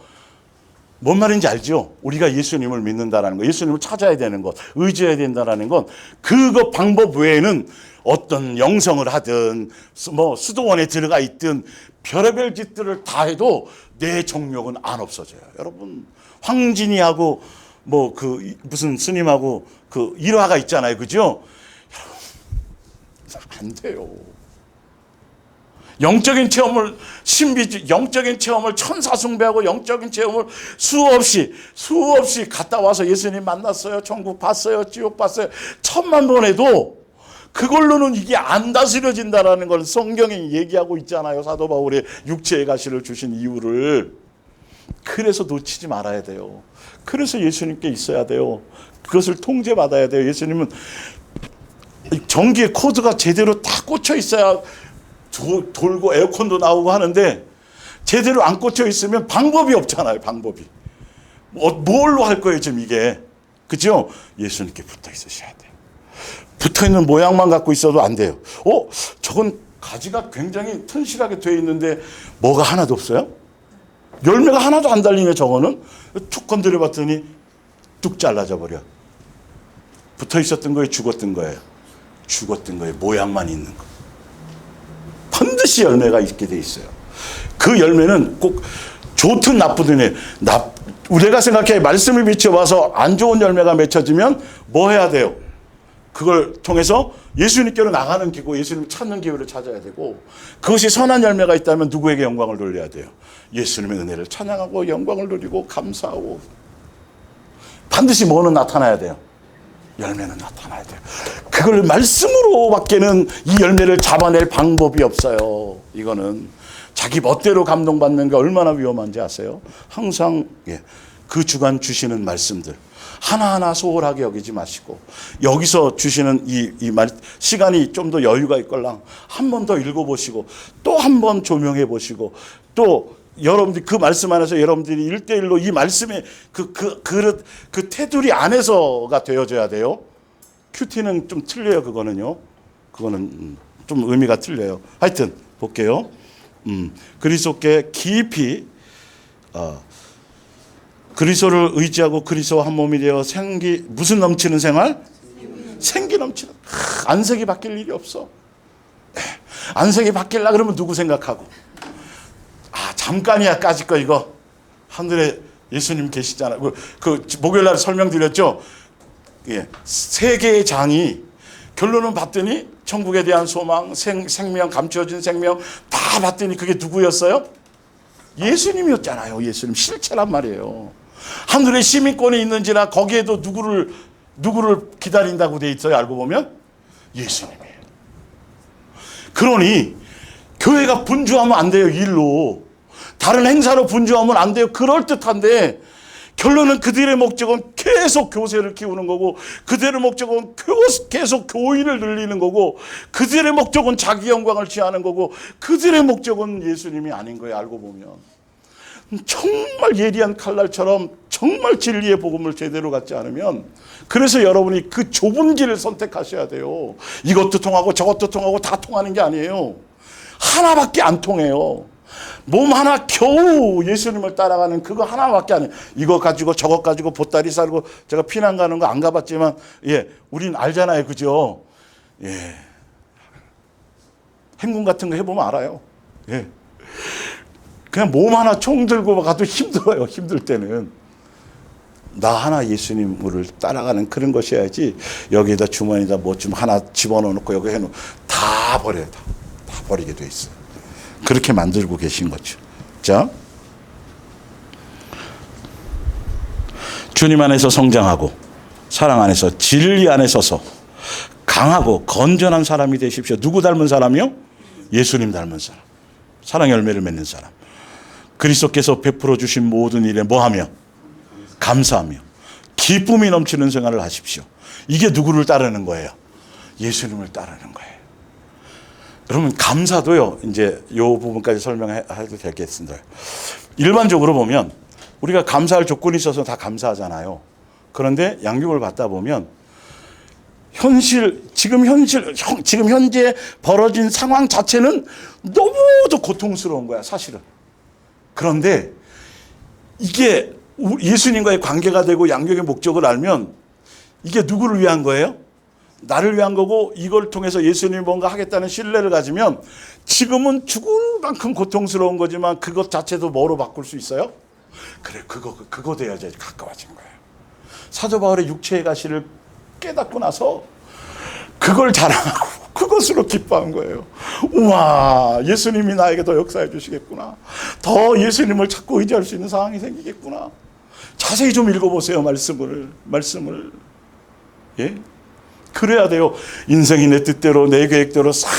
A: 뭔 말인지 알죠? 우리가 예수님을 믿는다라는 거, 예수님을 찾아야 되는 것, 의지해야 된다라는 건 그거 방법 외에는 어떤 영성을 하든 뭐 수도원에 들어가 있든 별의별 짓들을 다 해도 내 정욕은 안 없어져요. 여러분, 황진이하고 뭐 그 무슨 스님하고 그 일화가 있잖아요. 그죠? 안 돼요. 영적인 체험을 영적인 체험을 천사 숭배하고 영적인 체험을 수없이 갔다 와서 예수님 만났어요. 천국 봤어요. 지옥 봤어요. 1000만 번 해도 그걸로는 이게 안 다스려진다라는 걸 성경이 얘기하고 있잖아요. 사도 바울의 육체의 가시를 주신 이유를. 그래서 놓치지 말아야 돼요. 그래서 예수님께 있어야 돼요. 그것을 통제받아야 돼요. 예수님은 전기의 코드가 제대로 다 꽂혀 있어야 돌고 에어컨도 나오고 하는데 제대로 안 꽂혀 있으면 방법이 없잖아요. 방법이. 뭘로 할 거예요 지금 이게. 그죠? 예수님께 붙어 있으셔야 돼요. 붙어 있는 모양만 갖고 있어도 안 돼요. 저건 가지가 굉장히 튼실하게 되어 있는데 뭐가 하나도 없어요? 열매가 하나도 안 달리네. 저거는 툭 건드려 봤더니 뚝 잘라져 버려. 붙어 있었던 거에 죽었던 거예요. 죽었던 거에 모양만 있는 거. 반드시 열매가 있게 돼 있어요. 그 열매는 꼭 좋든 나쁘든 우리가 생각해 말씀을 비춰봐서 안 좋은 열매가 맺혀지면 뭐 해야 돼요? 그걸 통해서 예수님께로 나가는 기고 예수님 찾는 기회를 찾아야 되고, 그것이 선한 열매가 있다면 누구에게 영광을 돌려야 돼요? 예수님의 은혜를 찬양하고 영광을 누리고 감사하고. 반드시 뭐는 나타나야 돼요? 열매는 나타나야 돼요. 그걸 말씀으로밖에는 이 열매를 잡아낼 방법이 없어요. 이거는 자기 멋대로 감동받는 게 얼마나 위험한지 아세요? 항상 그 주간 주시는 말씀들 하나하나 소홀하게 여기지 마시고, 여기서 주시는 이 말, 시간이 좀 더 여유가 있걸랑 한 번 더 읽어보시고 또 한 번 조명해 보시고, 또 여러분들이 그 말씀 안에서 여러분들이 1대1로 이 말씀의 그 테두리 안에서가 되어져야 돼요. 큐티는 좀 틀려요. 그거는요. 그거는 좀 의미가 틀려요. 하여튼 볼게요. 그리스도께 깊이 그리스도를 의지하고 그리스도와 한 몸이 되어 무슨 넘치는 생활? 생기 넘치는. 안색이 바뀔 일이 없어. 안색이 바뀌려고 그러면 누구 생각하고? 잠깐이야 까짓 거 이거. 하늘에 예수님 계시잖아요. 그 목요일날 설명드렸죠. 세계의 장이 결론은 봤더니 천국에 대한 소망, 생명, 감추어진 생명 다 봤더니 그게 누구였어요? 예수님이었잖아요. 예수님 실체란 말이에요. 하늘에 시민권이 있는지나 거기에도 누구를 기다린다고 돼 있어요. 알고 보면 예수님이에요. 그러니 교회가 분주하면 안 돼요. 일로 다른 행사로 분주하면 안 돼요. 그럴듯한데 결론은 그들의 목적은 계속 교세를 키우는 거고, 그들의 목적은 계속 교인을 늘리는 거고, 그들의 목적은 자기 영광을 취하는 거고, 그들의 목적은 예수님이 아닌 거예요. 알고 보면 정말 예리한 칼날처럼 정말 진리의 복음을 제대로 갖지 않으면, 그래서 여러분이 그 좁은 길을 선택하셔야 돼요. 이것도 통하고 저것도 통하고 다 통하는 게 아니에요. 하나밖에 안 통해요. 몸 하나 겨우 예수님을 따라가는 그거 하나밖에 안 해요. 이거 가지고 저것 가지고 보따리 싸고, 제가 피난 가는 거 안 가봤지만 우린 알잖아요. 그죠? 행군 같은 거 해보면 알아요. 그냥 몸 하나 총 들고 가도 힘들어요. 힘들 때는 나 하나 예수님을 따라가는 그런 것이어야지, 여기에다 주머니에다 뭐 좀 하나 집어넣고 여기 해놓으면 다 버려요. 다 버리게 돼 있어요. 그렇게 만들고 계신 거죠. 자, 주님 안에서 성장하고 사랑 안에서 진리 안에 서서 강하고 건전한 사람이 되십시오. 누구 닮은 사람이요? 예수님 닮은 사람. 사랑 열매를 맺는 사람. 그리스도께서 베풀어 주신 모든 일에 뭐하며? 감사하며 기쁨이 넘치는 생활을 하십시오. 이게 누구를 따르는 거예요? 예수님을 따르는 거예요. 그러면 감사도요, 이제 이 부분까지 설명해도 되겠습니다. 일반적으로 보면 우리가 감사할 조건이 있어서 다 감사하잖아요. 그런데 양육을 받다 보면 지금 현재 벌어진 상황 자체는 너무도 고통스러운 거야, 사실은. 그런데 이게 예수님과의 관계가 되고 양육의 목적을 알면 이게 누구를 위한 거예요? 나를 위한 거고, 이걸 통해서 예수님이 뭔가 하겠다는 신뢰를 가지면 지금은 죽을 만큼 고통스러운 거지만 그것 자체도 뭐로 바꿀 수 있어요? 그래, 그거 돼야지 가까워진 거예요. 사도 바울의 육체의 가시를 깨닫고 나서 그걸 자랑하고 그것으로 기뻐한 거예요. 우와, 예수님이 나에게 더 역사해 주시겠구나. 더 예수님을 찾고 의지할 수 있는 상황이 생기겠구나. 자세히 좀 읽어보세요. 말씀을. 그래야 돼요. 인생이 내 뜻대로 내 계획대로 싹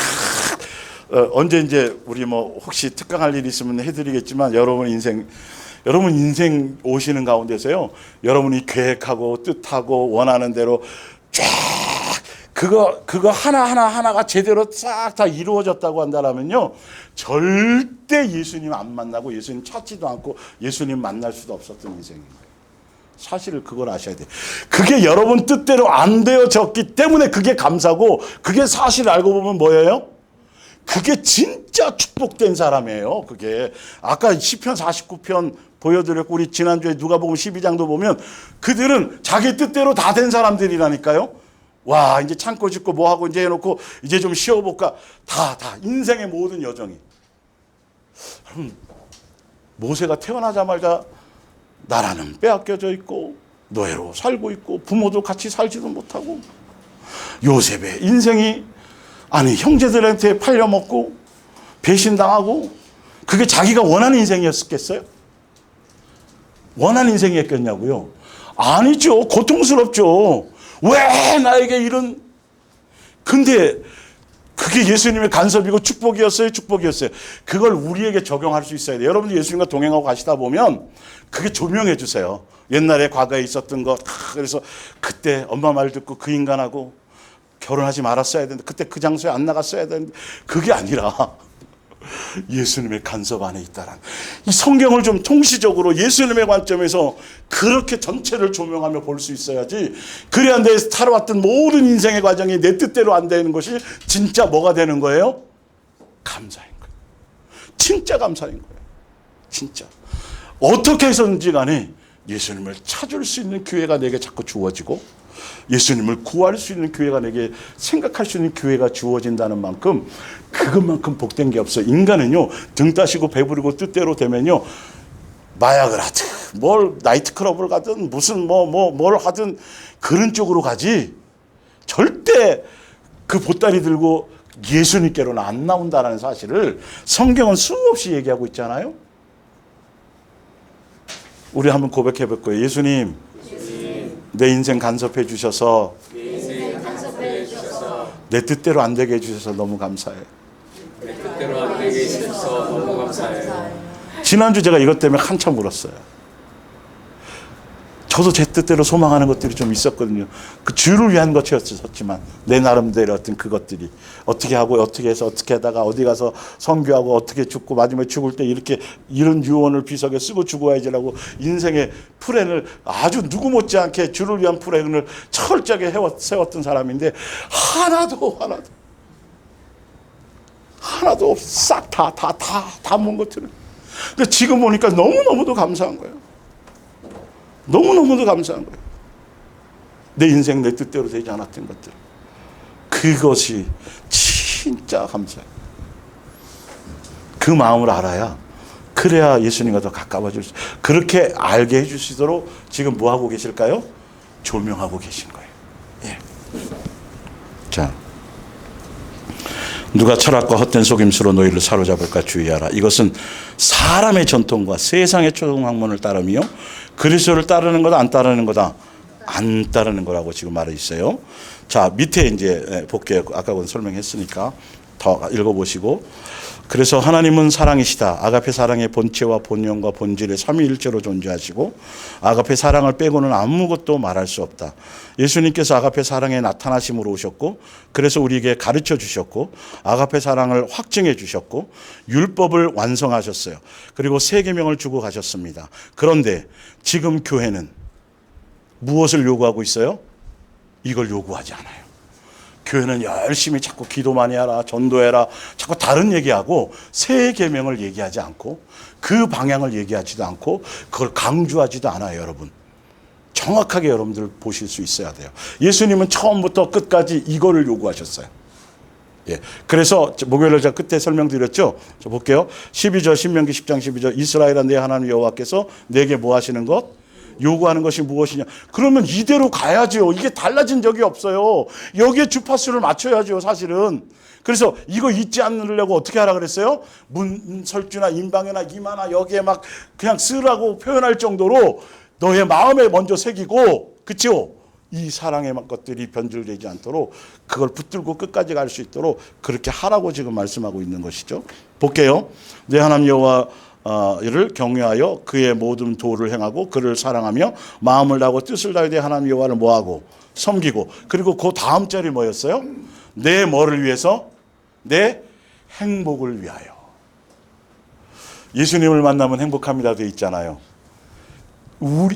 A: 언제 이제 우리 뭐 혹시 특강할 일 있으면 해드리겠지만, 여러분 인생 오시는 가운데서요, 여러분이 계획하고 뜻하고 원하는 대로 쫙 그거 하나가 제대로 싹 다 이루어졌다고 한다면요, 절대 예수님 안 만나고 예수님 찾지도 않고 예수님 만날 수도 없었던 인생입니다. 사실을 그걸 아셔야 돼요. 그게 여러분 뜻대로 안 되어졌기 때문에 그게 감사고, 그게 사실 알고 보면 뭐예요? 그게 진짜 축복된 사람이에요. 그게 아까 시편 49편 보여드렸고, 우리 지난주에 누가복음 12장도 보면 그들은 자기 뜻대로 다 된 사람들이라니까요. 와, 이제 창고 짓고 뭐하고 이제 해놓고 이제 좀 쉬어볼까. 다 인생의 모든 여정이. 모세가 태어나자마자 나라는 빼앗겨져 있고 노예로 살고 있고 부모도 같이 살지도 못하고, 요셉의 인생이 형제들한테 팔려먹고 배신당하고, 그게 자기가 원하는 인생이었겠어요? 원하는 인생이었겠냐고요? 아니죠. 고통스럽죠. 왜 나에게 이런. 근데 그게 예수님의 간섭이고 축복이었어요? 축복이었어요. 그걸 우리에게 적용할 수 있어야 돼요. 여러분들 예수님과 동행하고 가시다 보면 그게 조명해 주세요. 옛날에 과거에 있었던 거, 그래서 그때 엄마 말 듣고 그 인간하고 결혼하지 말았어야 되는데, 그때 그 장소에 안 나갔어야 되는데, 그게 아니라 예수님의 간섭 안에 있다란, 이 성경을 좀 통시적으로 예수님의 관점에서 그렇게 전체를 조명하며 볼 수 있어야지, 그래야 내 살아왔던 모든 인생의 과정이 내 뜻대로 안 되는 것이 진짜 뭐가 되는 거예요? 감사인 거예요. 진짜 감사인 거예요. 진짜 어떻게 해서든지 간에 예수님을 찾을 수 있는 기회가 내게 자꾸 주어지고, 예수님을 구할 수 있는 기회가 내게 생각할 수 있는 기회가 주어진다는 만큼, 그것만큼 복된 게 없어요. 인간은요, 등 따시고 배부르고 뜻대로 되면요, 마약을 하든 뭘 나이트클럽을 가든 무슨 뭘 하든 그런 쪽으로 가지, 절대 그 보따리 들고 예수님께로는 안 나온다는 사실을 성경은 수없이 얘기하고 있잖아요. 우리 한번 고백해 볼 거예요. 예수님, 내 인생 간섭해 주셔서 내 뜻대로 안 되게 해주셔서 너무 감사해요.
B: 내 뜻대로 안 되게 해주셔서 너무 감사해요.
A: 지난주 제가 이것 때문에 한참 울었어요. 저도 제 뜻대로 소망하는 것들이 좀 있었거든요. 그 주를 위한 것이었지만 내 나름대로 어떤 그것들이 어떻게 하고 어떻게 해서 어떻게 하다가 어디 가서 선교하고 어떻게 죽고 마지막에 죽을 때 이렇게 이런 유언을 비석에 쓰고 죽어야지라고 인생의 플랜을 아주 누구 못지않게 주를 위한 플랜을 철저하게 세웠던 사람인데 하나도 싹 다 먼 것들은. 근데 지금 보니까 너무너무도 감사한 거예요. 너무너무도 감사한 거예요. 내 인생 내 뜻대로 되지 않았던 것들. 그것이 진짜 감사해요. 그 마음을 알아야, 그래야 예수님과 더 가까워질 수, 그렇게 알게 해주시도록 지금 뭐 하고 계실까요? 조명하고 계신 거예요. 예. 자, 누가 철학과 헛된 속임수로 너희를 사로잡을까 주의하라. 이것은 사람의 전통과 세상의 초등학문을 따르며 그리스도를 따르는 거다 안 따르는 거다? 안 따르는 거라고 지금 말해 있어요. 자, 밑에 이제 볼게요. 아까 설명했으니까 더 읽어보시고. 그래서 하나님은 사랑이시다. 아가페 사랑의 본체와 본연과 본질의 삼위일체로 존재하시고 아가페 사랑을 빼고는 아무것도 말할 수 없다. 예수님께서 아가페 사랑에 나타나심으로 오셨고 그래서 우리에게 가르쳐 주셨고 아가페 사랑을 확증해 주셨고 율법을 완성하셨어요. 그리고 세 계명을 주고 가셨습니다. 그런데 지금 교회는 무엇을 요구하고 있어요? 이걸 요구하지 않아요. 교회는 열심히 자꾸 기도 많이 하라, 전도해라, 자꾸 다른 얘기하고 새 계명을 얘기하지 않고 그 방향을 얘기하지도 않고 그걸 강조하지도 않아요. 여러분, 정확하게 여러분들 보실 수 있어야 돼요. 예수님은 처음부터 끝까지 이거를 요구하셨어요. 예. 그래서 목요일에 제가 끝에 설명드렸죠. 저 볼게요. 12절 신명기 10장 12절 이스라엘아 내 하나님 여호와께서 내게 뭐 하시는 것? 요구하는 것이 무엇이냐? 그러면 이대로 가야죠. 이게 달라진 적이 없어요. 여기에 주파수를 맞춰야죠, 사실은. 그래서 이거 잊지 않으려고 어떻게 하라 그랬어요? 문설주나 인방이나 이마나 여기에 막 그냥 쓰라고 표현할 정도로 너의 마음에 먼저 새기고, 그렇죠? 이 사랑의 것들이 변질되지 않도록 그걸 붙들고 끝까지 갈 수 있도록 그렇게 하라고 지금 말씀하고 있는 것이죠. 볼게요. 내 하나님 여호와를 경외하여 그의 모든 도를 행하고 그를 사랑하며 마음을 다하고 뜻을 다하여 내 하나님 여호와를 뭐하고 섬기고, 그리고 그 다음 절이 뭐였어요? 내 뭐를 위해서? 내 행복을 위하여. 예수님을 만나면 행복합니다 되어 있잖아요.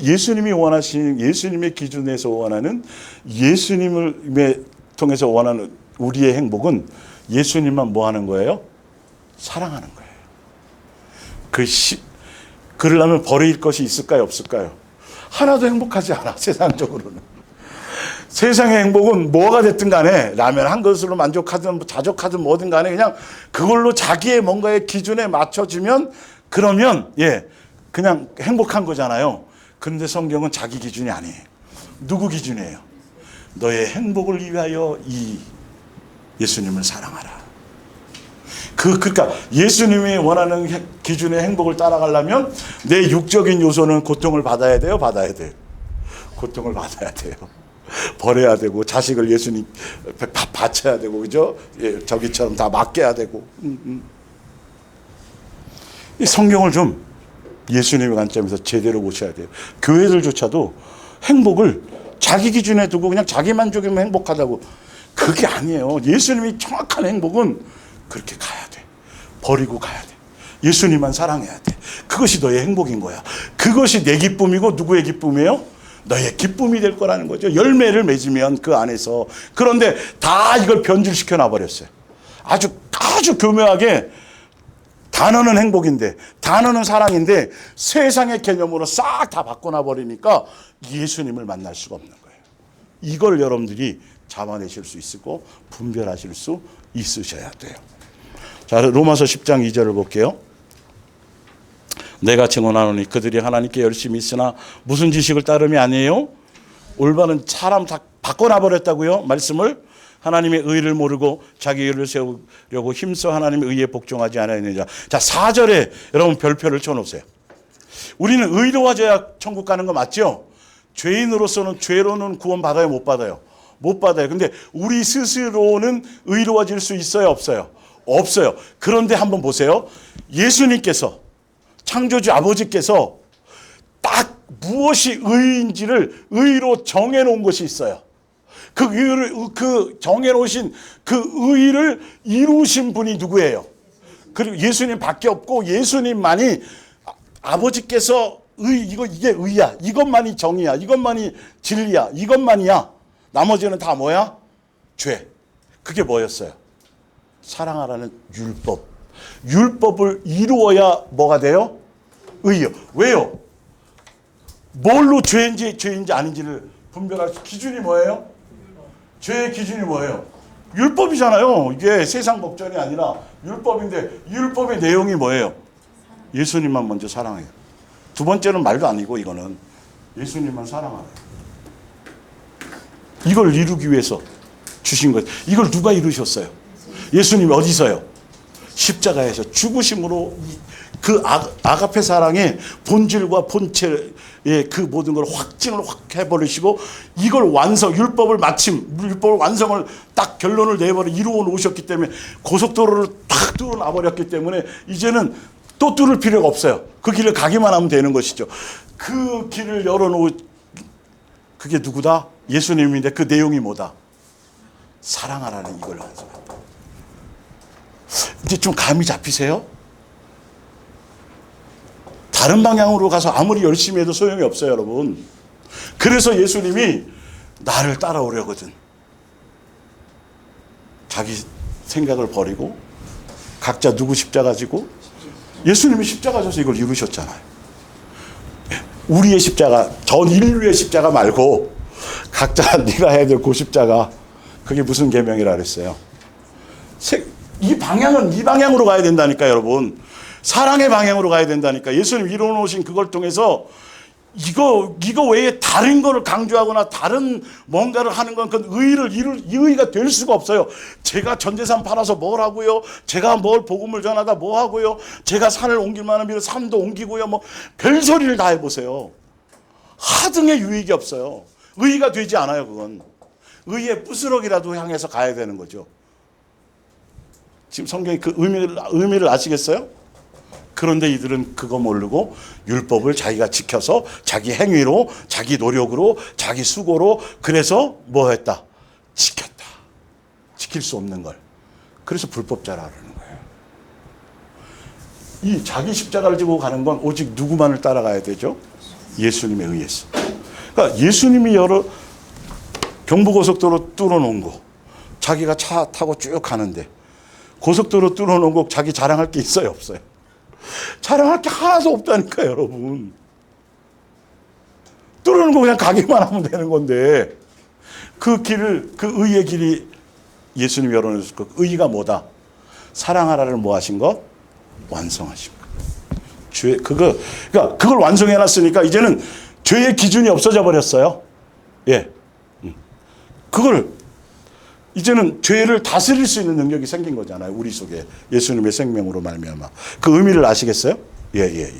A: 예수님이 원하시는, 예수님의 기준에서 원하는, 예수님을 통해서 원하는 우리의 행복은 예수님만 뭐 하는 거예요? 사랑하는 거예요. 그러려면 버릴 것이 있을까요? 없을까요? 하나도 행복하지 않아, 세상적으로는. 세상의 행복은 뭐가 됐든 간에 라면 한 그릇으로 만족하든 자족하든 뭐든 간에 그냥 그걸로 자기의 뭔가의 기준에 맞춰지면 그러면 그냥 행복한 거잖아요. 그런데 성경은 자기 기준이 아니에요. 누구 기준이에요? 너의 행복을 위하여 이 예수님을 사랑하라. 그러니까 예수님이 원하는 기준의 행복을 따라가려면 내 육적인 요소는 고통을 받아야 돼요? 받아야 돼요? 고통을 받아야 돼요. 버려야 되고, 자식을 예수님 바쳐야 되고, 그죠? 저기처럼 다 맡겨야 되고. 이 성경을 좀 예수님의 관점에서 제대로 보셔야 돼요. 교회들조차도 행복을 자기 기준에 두고 그냥 자기 만족이면 행복하다고. 그게 아니에요. 예수님이 정확한 행복은 그렇게 가야 돼. 버리고 가야 돼. 예수님만 사랑해야 돼. 그것이 너의 행복인 거야. 그것이 내 기쁨이고 누구의 기쁨이에요? 너의 기쁨이 될 거라는 거죠. 열매를 맺으면 그 안에서. 그런데 다 이걸 변질시켜 놔버렸어요. 아주 교묘하게 단어는 행복인데, 단어는 사랑인데 세상의 개념으로 싹 다 바꿔놔 버리니까 예수님을 만날 수가 없는 거예요. 이걸 여러분들이 잡아내실 수 있고 분별하실 수 있으셔야 돼요. 자, 로마서 10장 2절을 볼게요. 내가 증언하노니 그들이 하나님께 열심히 있으나 무슨 지식을 따름이 아니에요? 올바른 사람 다 바꿔놔 버렸다고요. 말씀을. 하나님의 의를 모르고 자기 의를 세우려고 힘써 하나님의 의에 복종하지 않았느냐. 자, 4절에 여러분 별표를 쳐놓으세요. 우리는 의로워져야 천국 가는 거 맞죠? 죄인으로서는 죄로는 구원 받아요, 못 받아요? 못 받아요. 근데 우리 스스로는 의로워질 수 있어요, 없어요? 없어요. 그런데 한번 보세요. 예수님께서, 창조주 아버지께서 딱 무엇이 의인지를 의로 정해놓은 것이 있어요. 그 정해놓으신 그 의를 이루신 분이 누구예요? 그리고 예수님 밖에 없고 예수님만이 아버지께서 이게 의야. 이것만이 정의야. 이것만이 진리야. 이것만이야. 나머지는 다 뭐야? 죄. 그게 뭐였어요? 사랑하라는 율법. 율법을 이루어야 뭐가 돼요? 의요. 왜요? 뭘로 죄인지 아닌지를 분별할 기준이 뭐예요? 죄의 기준이 뭐예요? 율법이잖아요. 이게 세상 법전이 아니라 율법인데 율법의 내용이 뭐예요? 예수님만 먼저 사랑해요. 두 번째는 말도 아니고 이거는 예수님만 사랑하래요. 이걸 이루기 위해서 주신 거예요. 이걸 누가 이루셨어요? 예수님이 어디서요? 십자가에서 죽으심으로 그 아가페 사랑의 본질과 본체의 그 모든 걸 확증을 확 해버리시고 이걸 율법을 완성을 딱 결론을 내버려 이루어 놓으셨기 때문에 고속도로를 탁 뚫어 버렸기 때문에 이제는 또 뚫을 필요가 없어요. 그 길을 가기만 하면 되는 것이죠. 그 길을 열어놓은 그게 누구다? 예수님인데 그 내용이 뭐다? 사랑하라는 이걸 완성한다. 이제 좀 감이 잡히세요? 다른 방향으로 가서 아무리 열심히 해도 소용이 없어요, 여러분. 그래서 예수님이 나를 따라오려거든. 자기 생각을 버리고 각자 누구 십자가 지고 예수님이 십자가 져서 이걸 이루셨잖아요. 우리의 십자가, 전 인류의 십자가 말고 각자 네가 해야 될 그 십자가, 그게 무슨 계명이라 그랬어요? 이 방향으로 가야 된다니까, 여러분. 사랑의 방향으로 가야 된다니까. 예수님 이루어놓으신 그걸 통해서 이거 외에 다른 거를 강조하거나 다른 뭔가를 하는 건 그 의의가 될 수가 없어요. 제가 전 재산 팔아서 뭘 하고요. 제가 뭘 복음을 전하다 뭐 하고요. 제가 산을 옮길 만하면 산도 옮기고요. 뭐 별소리를 다 해보세요. 하등의 유익이 없어요. 의의가 되지 않아요, 그건. 의의 부스럭이라도 향해서 가야 되는 거죠. 지금 성경이 그 의미를 아시겠어요? 그런데 이들은 그거 모르고 율법을 자기가 지켜서 자기 행위로, 자기 노력으로, 자기 수고로 그래서 뭐 했다? 지켰다. 지킬 수 없는 걸. 그래서 불법자라는 거예요. 이 자기 십자가를 지고 가는 건 오직 누구만을 따라가야 되죠? 예수님에 의해서. 그러니까 예수님이 경부고속도로 뚫어놓은 거, 자기가 차 타고 쭉 가는데 고속도로 뚫어놓은 거 자기 자랑할 게 있어요, 없어요? 자랑할 게 하나도 없다니까, 여러분. 뚫어놓은 거 그냥 가기만 하면 되는 건데 그 의의 길이 예수님이 열어놓으실 것. 의의가 뭐다? 사랑하라를 뭐 하신 것? 완성하신 것. 그러니까 그걸 완성해놨으니까 이제는 죄의 기준이 없어져 버렸어요. 예. 그걸 이제는 죄를 다스릴 수 있는 능력이 생긴 거잖아요. 우리 속에 예수님의 생명으로 말미암아. 그 의미를 아시겠어요? 예.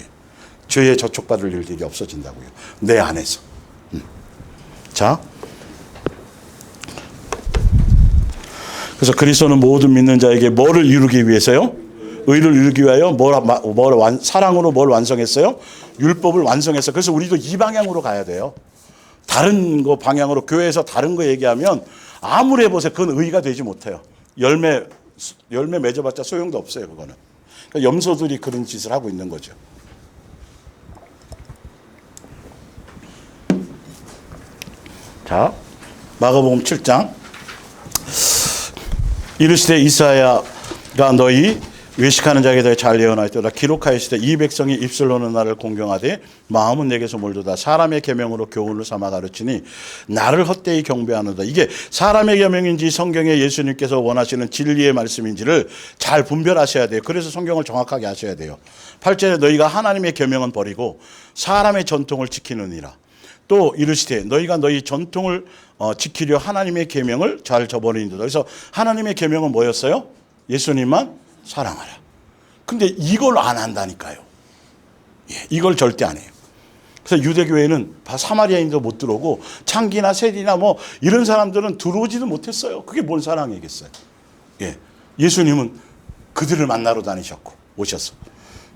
A: 죄에 저촉받을 일들이 없어진다고요. 내 안에서. 자, 그래서 그리스도는 모든 믿는 자에게 뭐를 이루기 위해서요? 의를 이루기 위하여 사랑으로 뭘 완성했어요? 율법을 완성했어요. 그래서 우리도 이 방향으로 가야 돼요. 다른 거 방향으로 교회에서 다른 거 얘기하면 아무리 해보세요. 그건 의의가 되지 못해요. 열매 맺어봤자 소용도 없어요. 그거는. 그러니까 염소들이 그런 짓을 하고 있는 거죠. 자, 마가복음 7장. 이르시되 이사야가 너희 외식하는 자에게 대해 잘 예언하였도다. 기록하였으되 이 백성이 입술로는 나를 공경하되 마음은 내게서 멀도다. 사람의 계명으로 교훈을 삼아 가르치니 나를 헛되이 경배하노다. 이게 사람의 계명인지 성경에 예수님께서 원하시는 진리의 말씀인지를 잘 분별하셔야 돼요. 그래서 성경을 정확하게 하셔야 돼요. 8절에 너희가 하나님의 계명은 버리고 사람의 전통을 지키느니라. 또 이르시되 너희가 너희 전통을 지키려 하나님의 계명을 잘 저버리는도다. 그래서 하나님의 계명은 뭐였어요? 예수님만 사랑하라. 근데 이걸 안 한다니까요. 이걸 절대 안 해요. 그래서 유대교회는 사마리아인도 못 들어오고 창기나 세리나 뭐 이런 사람들은 들어오지도 못했어요. 그게 뭔 사랑이겠어요. 예수님은 그들을 만나러 다니셨고 오셨어.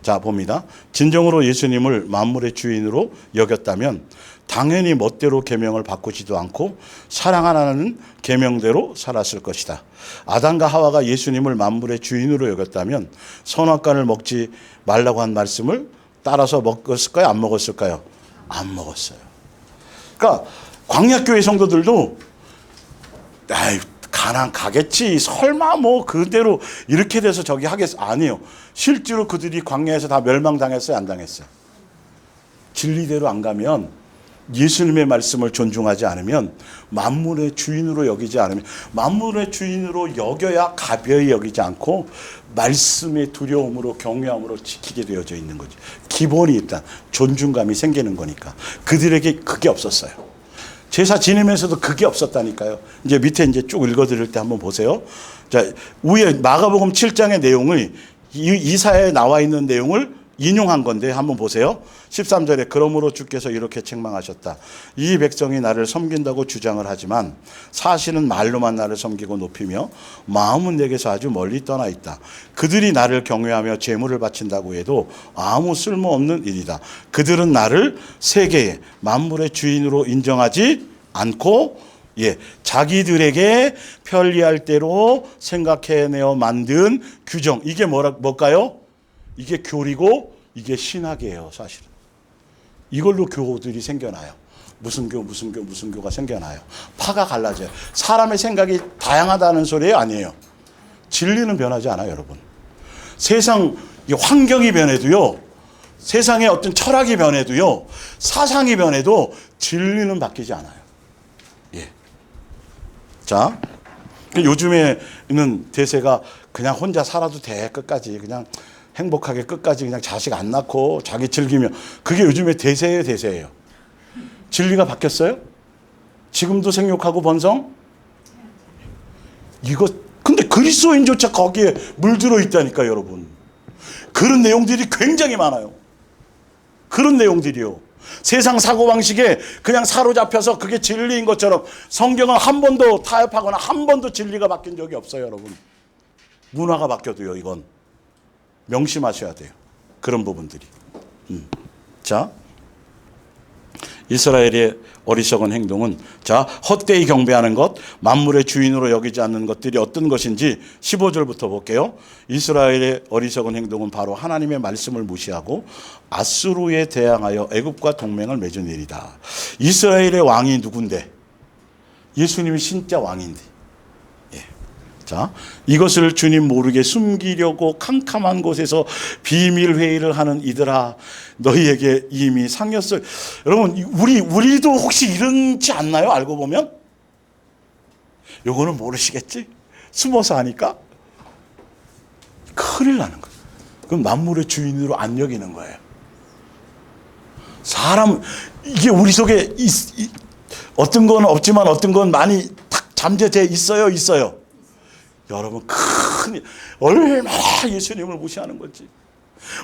A: 자, 봅니다. 진정으로 예수님을 만물의 주인으로 여겼다면 당연히 멋대로 계명을 바꾸지도 않고 사랑하라는 계명대로 살았을 것이다. 아담과 하와가 예수님을 만물의 주인으로 여겼다면 선악과를 먹지 말라고 한 말씀을 따라서 먹었을까요? 안 먹었을까요? 안 먹었어요. 그러니까 광야교회 성도들도 가난 가겠지. 설마 뭐 그대로 이렇게 돼서 저기 하겠어. 아니에요. 실제로 그들이 광야에서 다 멸망당했어요? 안 당했어요? 진리대로 안 가면, 예수님의 말씀을 존중하지 않으면, 만물의 주인으로 여기지 않으면, 만물의 주인으로 여겨야 가벼이 여기지 않고 말씀의 두려움으로 경외함으로 지키게 되어져 있는 거죠. 기본이 일단 존중감이 생기는 거니까. 그들에게 그게 없었어요. 제사 지내면서도 그게 없었다니까요. 이제 밑에 이제 쭉 읽어드릴 때 한번 보세요. 자, 위에 마가복음 7장의 내용을, 이사야에 나와 있는 내용을 인용한 건데 한번 보세요. 13절에 그러므로 주께서 이렇게 책망하셨다. 이 백성이 나를 섬긴다고 주장을 하지만 사실은 말로만 나를 섬기고 높이며 마음은 내게서 아주 멀리 떠나 있다. 그들이 나를 경외하며 제물을 바친다고 해도 아무 쓸모없는 일이다. 그들은 나를 세계의 만물의 주인으로 인정하지 않고 자기들에게 편리할 대로 생각해내어 만든 규정, 이게 뭘까요? 이게 교리고 이게 신학이에요, 사실은. 이걸로 교들이 생겨나요. 무슨 교가 생겨나요. 파가 갈라져요. 사람의 생각이 다양하다는 소리 아니에요. 진리는 변하지 않아요, 여러분. 세상 환경이 변해도요, 세상의 어떤 철학이 변해도요, 사상이 변해도 진리는 바뀌지 않아요. 자, 요즘에는 대세가 그냥 혼자 살아도 돼, 끝까지. 그냥 행복하게 끝까지 그냥 자식 안 낳고 자기 즐기며. 그게 요즘의 대세예요. 진리가 바뀌었어요? 지금도 생육하고 번성? 근데 그리스도인조차 거기에 물들어 있다니까, 여러분. 그런 내용들이 굉장히 많아요. 그런 내용들이요. 세상 사고방식에 그냥 사로잡혀서 그게 진리인 것처럼 성경은 한 번도 타협하거나 한 번도 진리가 바뀐 적이 없어요, 여러분. 문화가 바뀌어도요, 이건. 명심하셔야 돼요. 그런 부분들이. 자, 이스라엘의 어리석은 행동은, 자, 헛되이 경배하는 것, 만물의 주인으로 여기지 않는 것들이 어떤 것인지 15절부터 볼게요. 이스라엘의 어리석은 행동은 바로 하나님의 말씀을 무시하고 아수르에 대항하여 애굽과 동맹을 맺은 일이다. 이스라엘의 왕이 누군데? 예수님이 진짜 왕인데. 자, 이것을 주님 모르게 숨기려고 캄캄한 곳에서 비밀 회의를 하는 이들아, 너희에게 이미 상했을. 여러분, 우리도 혹시 이런지 않나요? 알고 보면? 요거는 모르시겠지? 숨어서 하니까 큰일 나는 거예요. 그럼 만물의 주인으로 안 여기는 거예요. 사람, 이게 우리 속에 어떤 건 없지만 어떤 건 많이 탁 잠재돼 있어요. 여러분, 얼마나 예수님을 무시하는 건지.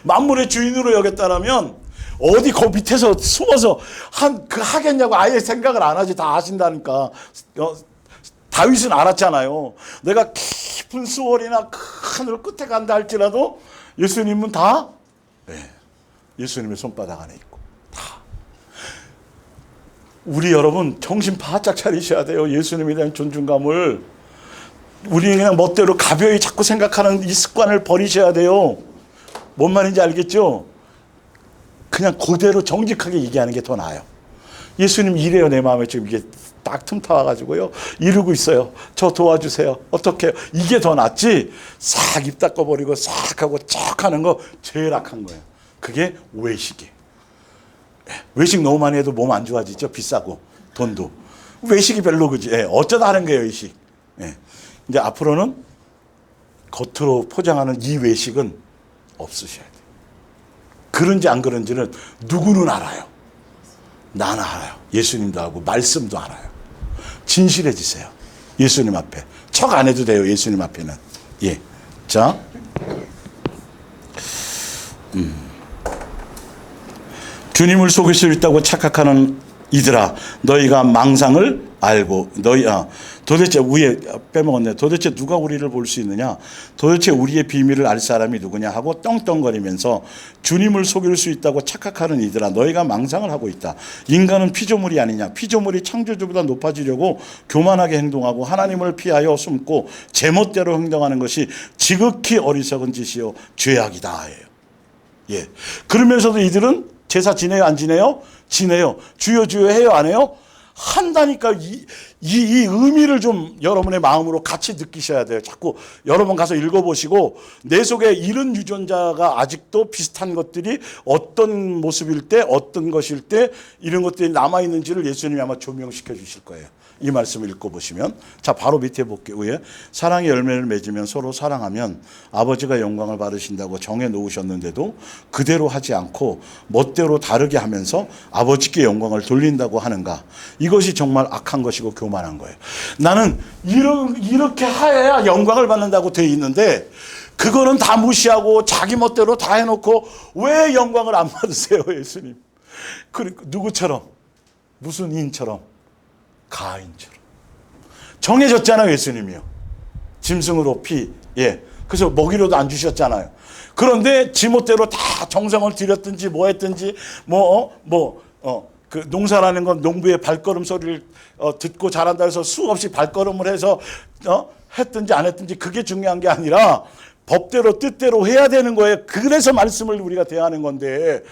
A: 만물의 주인으로 여겼다면 어디 그 밑에서 숨어서 하겠냐고 아예 생각을 안 하지. 다 아신다니까. 다윗은 알았잖아요. 내가 깊은 수월이나 하늘 끝에 간다 할지라도 예수님은 다 예수님의 손바닥 안에 있고. 다. 우리 여러분 정신 바짝 차리셔야 돼요. 예수님에 대한 존중감을. 우리는 그냥 멋대로 가벼이 자꾸 생각하는 이 습관을 버리셔야 돼요. 뭔 말인지 알겠죠? 그냥 그대로 정직하게 얘기하는 게 더 나아요. 예수님 이래요, 내 마음에 지금 이게 딱 틈타와가지고요. 이러고 있어요. 저 도와주세요. 어떻게 해요? 이게 더 낫지. 싹 입 닦아버리고 싹 하고 쫙 하는 거 제일 악한 거예요. 그게 외식이에요. 외식 너무 많이 해도 몸 안 좋아지죠? 비싸고 돈도. 외식이 별로 그지. 어쩌다 하는 거예요, 외식. 이제 앞으로는 겉으로 포장하는 이 외식은 없으셔야 돼요. 그런지 안 그런지는 누구는 알아요. 나는 알아요. 예수님도 알고 말씀도 알아요. 진실해지세요. 예수님 앞에. 척 안 해도 돼요, 예수님 앞에는. 자, 주님을 속일 수 있다고 착각하는 이들아, 너희가 망상을 알고 도대체 위에 빼먹었네. 도대체 누가 우리를 볼 수 있느냐? 도대체 우리의 비밀을 알 사람이 누구냐 하고 떵떵거리면서 주님을 속일 수 있다고 착각하는 이들아, 너희가 망상을 하고 있다. 인간은 피조물이 아니냐? 피조물이 창조주보다 높아지려고 교만하게 행동하고 하나님을 피하여 숨고 제멋대로 행동하는 것이 지극히 어리석은 짓이요 의악이다. 예. 그러면서도 이들은 제사 지내요, 안 지내요? 지내요. 주여 주여 해요, 안 해요? 한다니까. 이 의미를 좀 여러분의 마음으로 같이 느끼셔야 돼요. 자꾸 여러 번 가서 읽어보시고 내 속에 이런 유전자가 아직도 비슷한 것들이 어떤 모습일 때, 어떤 것일 때 이런 것들이 남아있는지를 예수님이 아마 조명시켜 주실 거예요. 이 말씀을 읽어보시면. 자, 바로 밑에 볼게요. 위에 사랑의 열매를 맺으면 서로 사랑하면 아버지가 영광을 받으신다고 정해 놓으셨는데도 그대로 하지 않고 멋대로 다르게 하면서 아버지께 영광을 돌린다고 하는가? 이것이 정말 악한 것이고 교만한 거예요. 나는 이렇게 해야 영광을 받는다고 돼 있는데 그거는 다 무시하고 자기 멋대로 다 해놓고 왜 영광을 안 받으세요, 예수님? 누구처럼? 무슨 인처럼? 가인처럼. 정해졌잖아요, 예수님이요. 짐승으로 피. 예. 그래서 먹이로도 안 주셨잖아요. 그런데 지멋대로 다 정성을 들였든지 뭐 했든지 그 농사라는 건 농부의 발걸음 소리를 듣고 자란다 해서 수없이 발걸음을 해서 했든지 안 했든지 그게 중요한 게 아니라 법대로 뜻대로 해야 되는 거예요. 그래서 말씀을 우리가 대하는 건데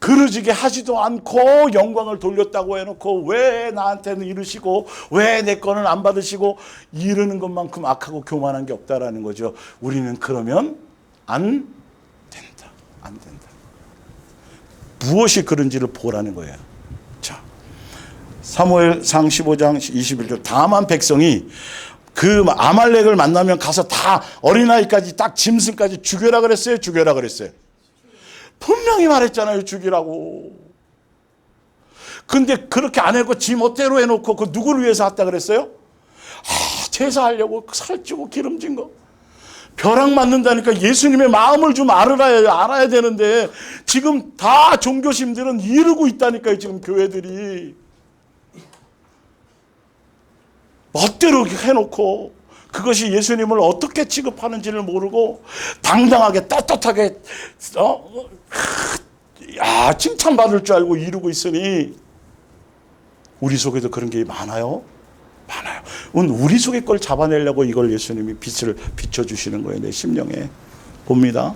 A: 그러지게 하지도 않고 영광을 돌렸다고 해놓고 왜 나한테는 이러시고 왜 내 거는 안 받으시고 이러는 것만큼 악하고 교만한 게 없다라는 거죠. 우리는 그러면 안 된다. 안 된다. 무엇이 그런지를 보라는 거예요. 자, 사무엘상 15장 21절 다만 백성이 그 아말렉을 만나면 가서 다 어린아이까지 딱 짐승까지 죽여라 그랬어요? 죽여라 그랬어요? 분명히 말했잖아요. 죽이라고. 근데 그렇게 안 하고 지 멋대로 해놓고 그 누구를 위해서 했다 그랬어요? 제사하려고 살찌고 기름진 거. 벼락 맞는다니까 예수님의 마음을 좀 알아야 되는데 지금 다 종교심들은 이러고 있다니까요. 지금 교회들이. 멋대로 해놓고 그것이 예수님을 어떻게 취급하는지를 모르고 당당하게 떳떳하게 칭찬받을 줄 알고 이루고 있으니 우리 속에도 그런 게 많아요. 많아요. 우리 속의 걸 잡아내려고 이걸 예수님이 빛을 비춰주시는 거예요. 내 심령에 봅니다.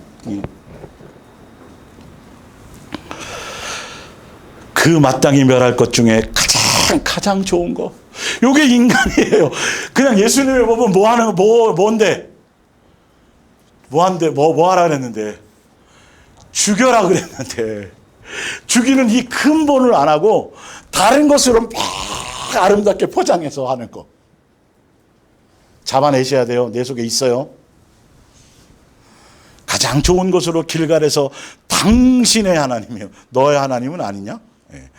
A: 그 마땅히 멸할 것 중에 가장 좋은 거. 요게 인간이에요. 그냥 예수님을 보면 뭐 하는 거, 뭔데? 뭐 하라 그랬는데? 죽여라 그랬는데. 죽이는 이 근본을 안 하고 다른 것으로 막 아름답게 포장해서 하는 거. 잡아내셔야 돼요. 내 속에 있어요. 가장 좋은 것으로 길갈에서 당신의 하나님이요. 너의 하나님은 아니냐? 예.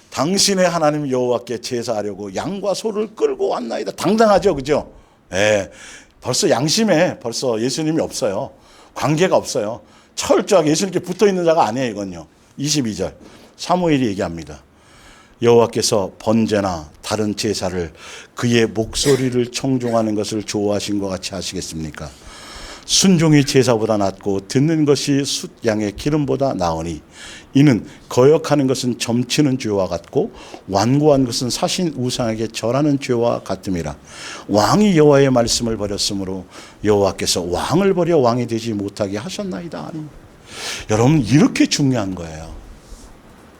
A: 당신의 하나님 여호와께 제사하려고 양과 소를 끌고 왔나이다. 당당하죠, 그죠? 예. 벌써 양심에 벌써 예수님이 없어요. 관계가 없어요. 철저하게 예수님께 붙어 있는 자가 아니에요, 이건요. 22절 사무엘이 얘기합니다. 여호와께서 번제나 다른 제사를 그의 목소리를 청종하는 것을 좋아하신 것 같이 하시겠습니까? 순종이 제사보다 낫고 듣는 것이 숫 양의 기름보다 나으니 이는 거역하는 것은 점치는 죄와 같고 완고한 것은 사신 우상에게 절하는 죄와 같음이라. 왕이 여호와의 말씀을 버렸으므로 여호와께서 왕을 버려 왕이 되지 못하게 하셨나이다. 여러분, 이렇게 중요한 거예요.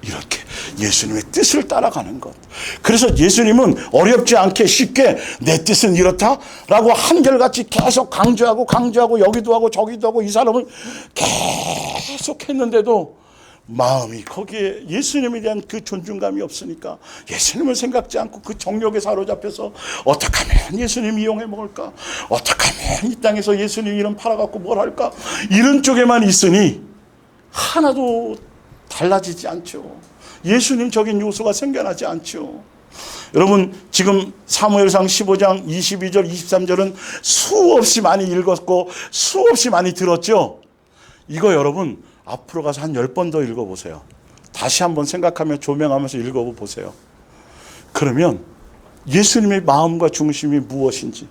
A: 이렇게 예수님의 뜻을 따라가는 것. 그래서 예수님은 어렵지 않게 쉽게 내 뜻은 이렇다라고 한결같이 계속 강조하고 여기도 하고 저기도 하고 이 사람을 계속 했는데도 마음이 거기에 예수님에 대한 그 존중감이 없으니까 예수님을 생각지 않고 그 정욕에 사로잡혀서 어떻게 하면 예수님 이용해 먹을까? 어떻게 하면 이 땅에서 예수님 이름 팔아갖고 뭘 할까? 이런 쪽에만 있으니 하나도 달라지지 않죠. 예수님적인 요소가 생겨나지 않죠. 여러분, 지금 사무엘상 15장 22절 23절은 수없이 많이 읽었고 수없이 많이 들었죠. 이거 여러분 앞으로 가서 한 10번 더 읽어보세요. 다 다시 한번 생각하며 조명하면서 읽어보세요. 그러면 예수님의 마음과 중심이 무엇인지,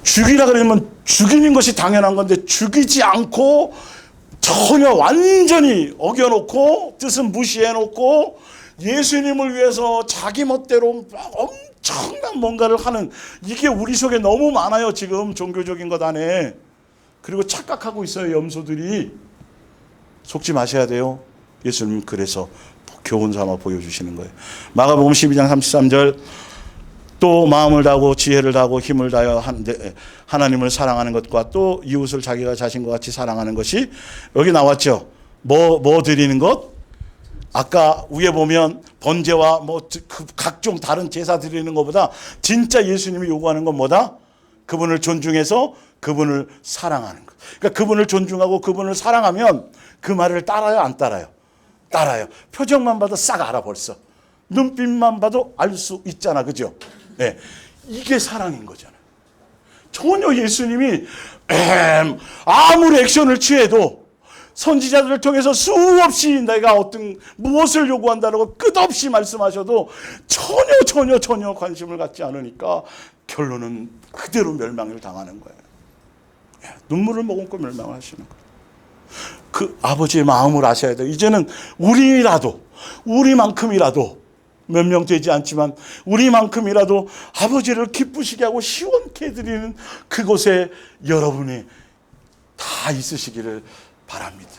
A: 죽이라 그러면 죽이는 것이 당연한 건데 죽이지 않고 전혀 완전히 어겨놓고 뜻은 무시해놓고 예수님을 위해서 자기 멋대로 엄청난 뭔가를 하는, 이게 우리 속에 너무 많아요. 지금 종교적인 것 안에. 그리고 착각하고 있어요. 염소들이. 속지 마셔야 돼요. 예수님 그래서 교훈 삼아 보여주시는 거예요. 마가복음 12장 33절, 또 마음을 다하고 지혜를 다하고 힘을 다하여 하나님을 사랑하는 것과 또 이웃을 자기가 자신과 같이 사랑하는 것이, 여기 나왔죠. 뭐 드리는 것? 아까 위에 보면 번제와 각종 다른 제사 드리는 것보다 진짜 예수님이 요구하는 건 뭐다? 그분을 존중해서 그분을 사랑하는 것. 그러니까 그분을 존중하고 그분을 사랑하면 그 말을 따라요, 안 따라요? 따라요. 표정만 봐도 싹 알아 벌써. 눈빛만 봐도 알 수 있잖아. 그죠? 네. 이게 사랑인 거잖아요. 전혀 예수님이 아무리 액션을 취해도 선지자들을 통해서 수없이 내가 어떤 무엇을 요구한다고 끝없이 말씀하셔도 전혀 관심을 갖지 않으니까 결론은 그대로 멸망을 당하는 거예요. 눈물을 머금고 멸망을 하시는 거예요. 그 아버지의 마음을 아셔야 돼요. 이제는 우리만큼이라도 몇 명 되지 않지만 우리만큼이라도 아버지를 기쁘시게 하고 시원케 해드리는 그곳에 여러분이 다 있으시기를 바랍니다.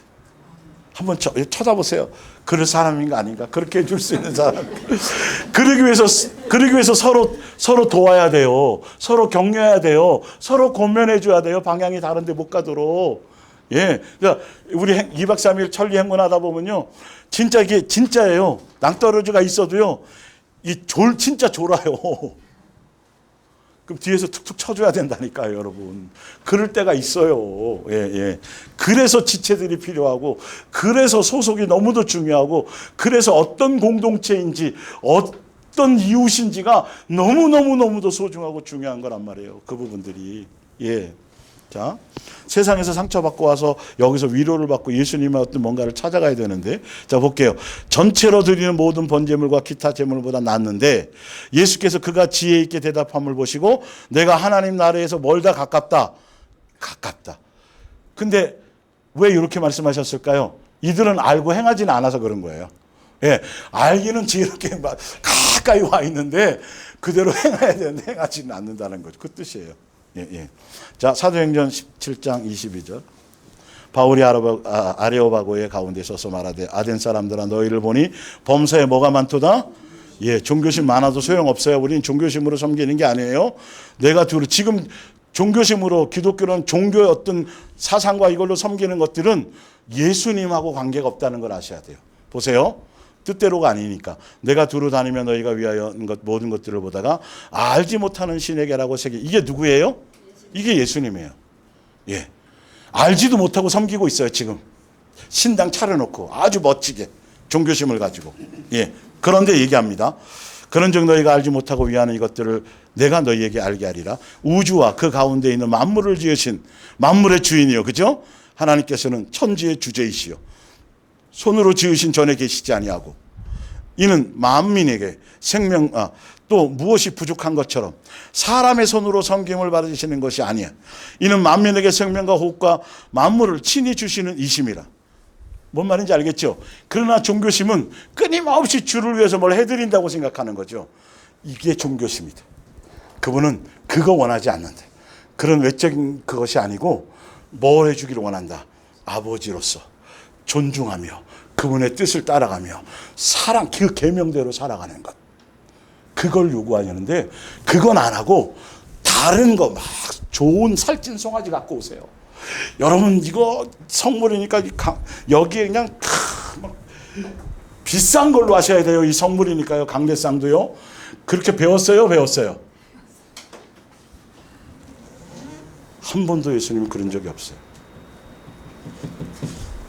A: 한번 쳐다보세요. 그럴 사람인가 아닌가? 그렇게 해줄 수 있는 사람. 그러기 위해서 서로 도와야 돼요. 서로 격려해야 돼요. 서로 권면해줘야 돼요. 방향이 다른데 못 가도록. 예. 그러니까 우리 2박 3일 천리 행군하다 보면요. 진짜 이게 진짜예요. 낭떠러지가 있어도요. 진짜 졸아요. 그럼 뒤에서 툭툭 쳐줘야 된다니까요, 여러분. 그럴 때가 있어요. 예. 그래서 지체들이 필요하고, 그래서 소속이 너무도 중요하고, 그래서 어떤 공동체인지, 어떤 이웃인지가 너무도 소중하고 중요한 거란 말이에요. 그 부분들이. 예. 자, 세상에서 상처받고 와서 여기서 위로를 받고 예수님의 어떤 뭔가를 찾아가야 되는데, 자 볼게요. 전체로 드리는 모든 번제물과 기타 제물보다 낫는데 예수께서 그가 지혜 있게 대답함을 보시고 내가 하나님 나라에서 멀다 가깝다. 근데 왜 이렇게 말씀하셨을까요? 이들은 알고 행하지는 않아서 그런 거예요. 예, 알기는 지혜롭게 가까이 와 있는데 그대로 행해야 되는데 행하지는 않는다는 거죠. 그 뜻이에요. 예. 자, 사도행전 17장 22절. 바울이 아레오바고의 가운데 서서 말하되 아덴 사람들아 너희를 보니 범사에 뭐가 많도다? 예, 종교심 많아도 소용없어요. 우리는 종교심으로 섬기는 게 아니에요. 지금 종교심으로 기독교는 종교의 어떤 사상과 이걸로 섬기는 것들은 예수님하고 관계가 없다는 걸 아셔야 돼요. 보세요. 뜻대로가 아니니까. 내가 두루 다니며 너희가 위하여 모든 것들을 보다가 알지 못하는 신에게라고 새겨. 이게 누구예요? 이게 예수님이에요. 예. 알지도 못하고 섬기고 있어요, 지금. 신당 차려놓고 아주 멋지게 종교심을 가지고. 예. 그런데 얘기합니다. 그런즉 너희가 알지 못하고 위하는 이것들을 내가 너희에게 알게 하리라. 우주와 그 가운데 있는 만물을 지으신 만물의 주인이요. 그죠? 하나님께서는 천지의 주제이시요. 손으로 지으신 전에 계시지 아니하고 이는 만민에게 또 무엇이 부족한 것처럼 사람의 손으로 섬김을 받으시는 것이 아니야. 이는 만민에게 생명과 호흡과 만물을 친히 주시는 이심이라. 뭔 말인지 알겠죠? 그러나 종교심은 끊임없이 주를 위해서 뭘 해드린다고 생각하는 거죠. 이게 종교심이다. 그분은 그거 원하지 않는다. 그런 외적인 그것이 아니고 뭘 해주기를 원한다. 아버지로서 존중하며 그분의 뜻을 따라가며 그 계명대로 살아가는 것. 그걸 요구하려는데 그건 안 하고 다른 거 막 좋은 살찐 송아지 갖고 오세요. 여러분 이거 성물이니까 여기에 그냥 막 비싼 걸로 하셔야 돼요. 이 성물이니까요. 강대상도요. 그렇게 배웠어요? 한 번도 예수님은 그런 적이 없어요.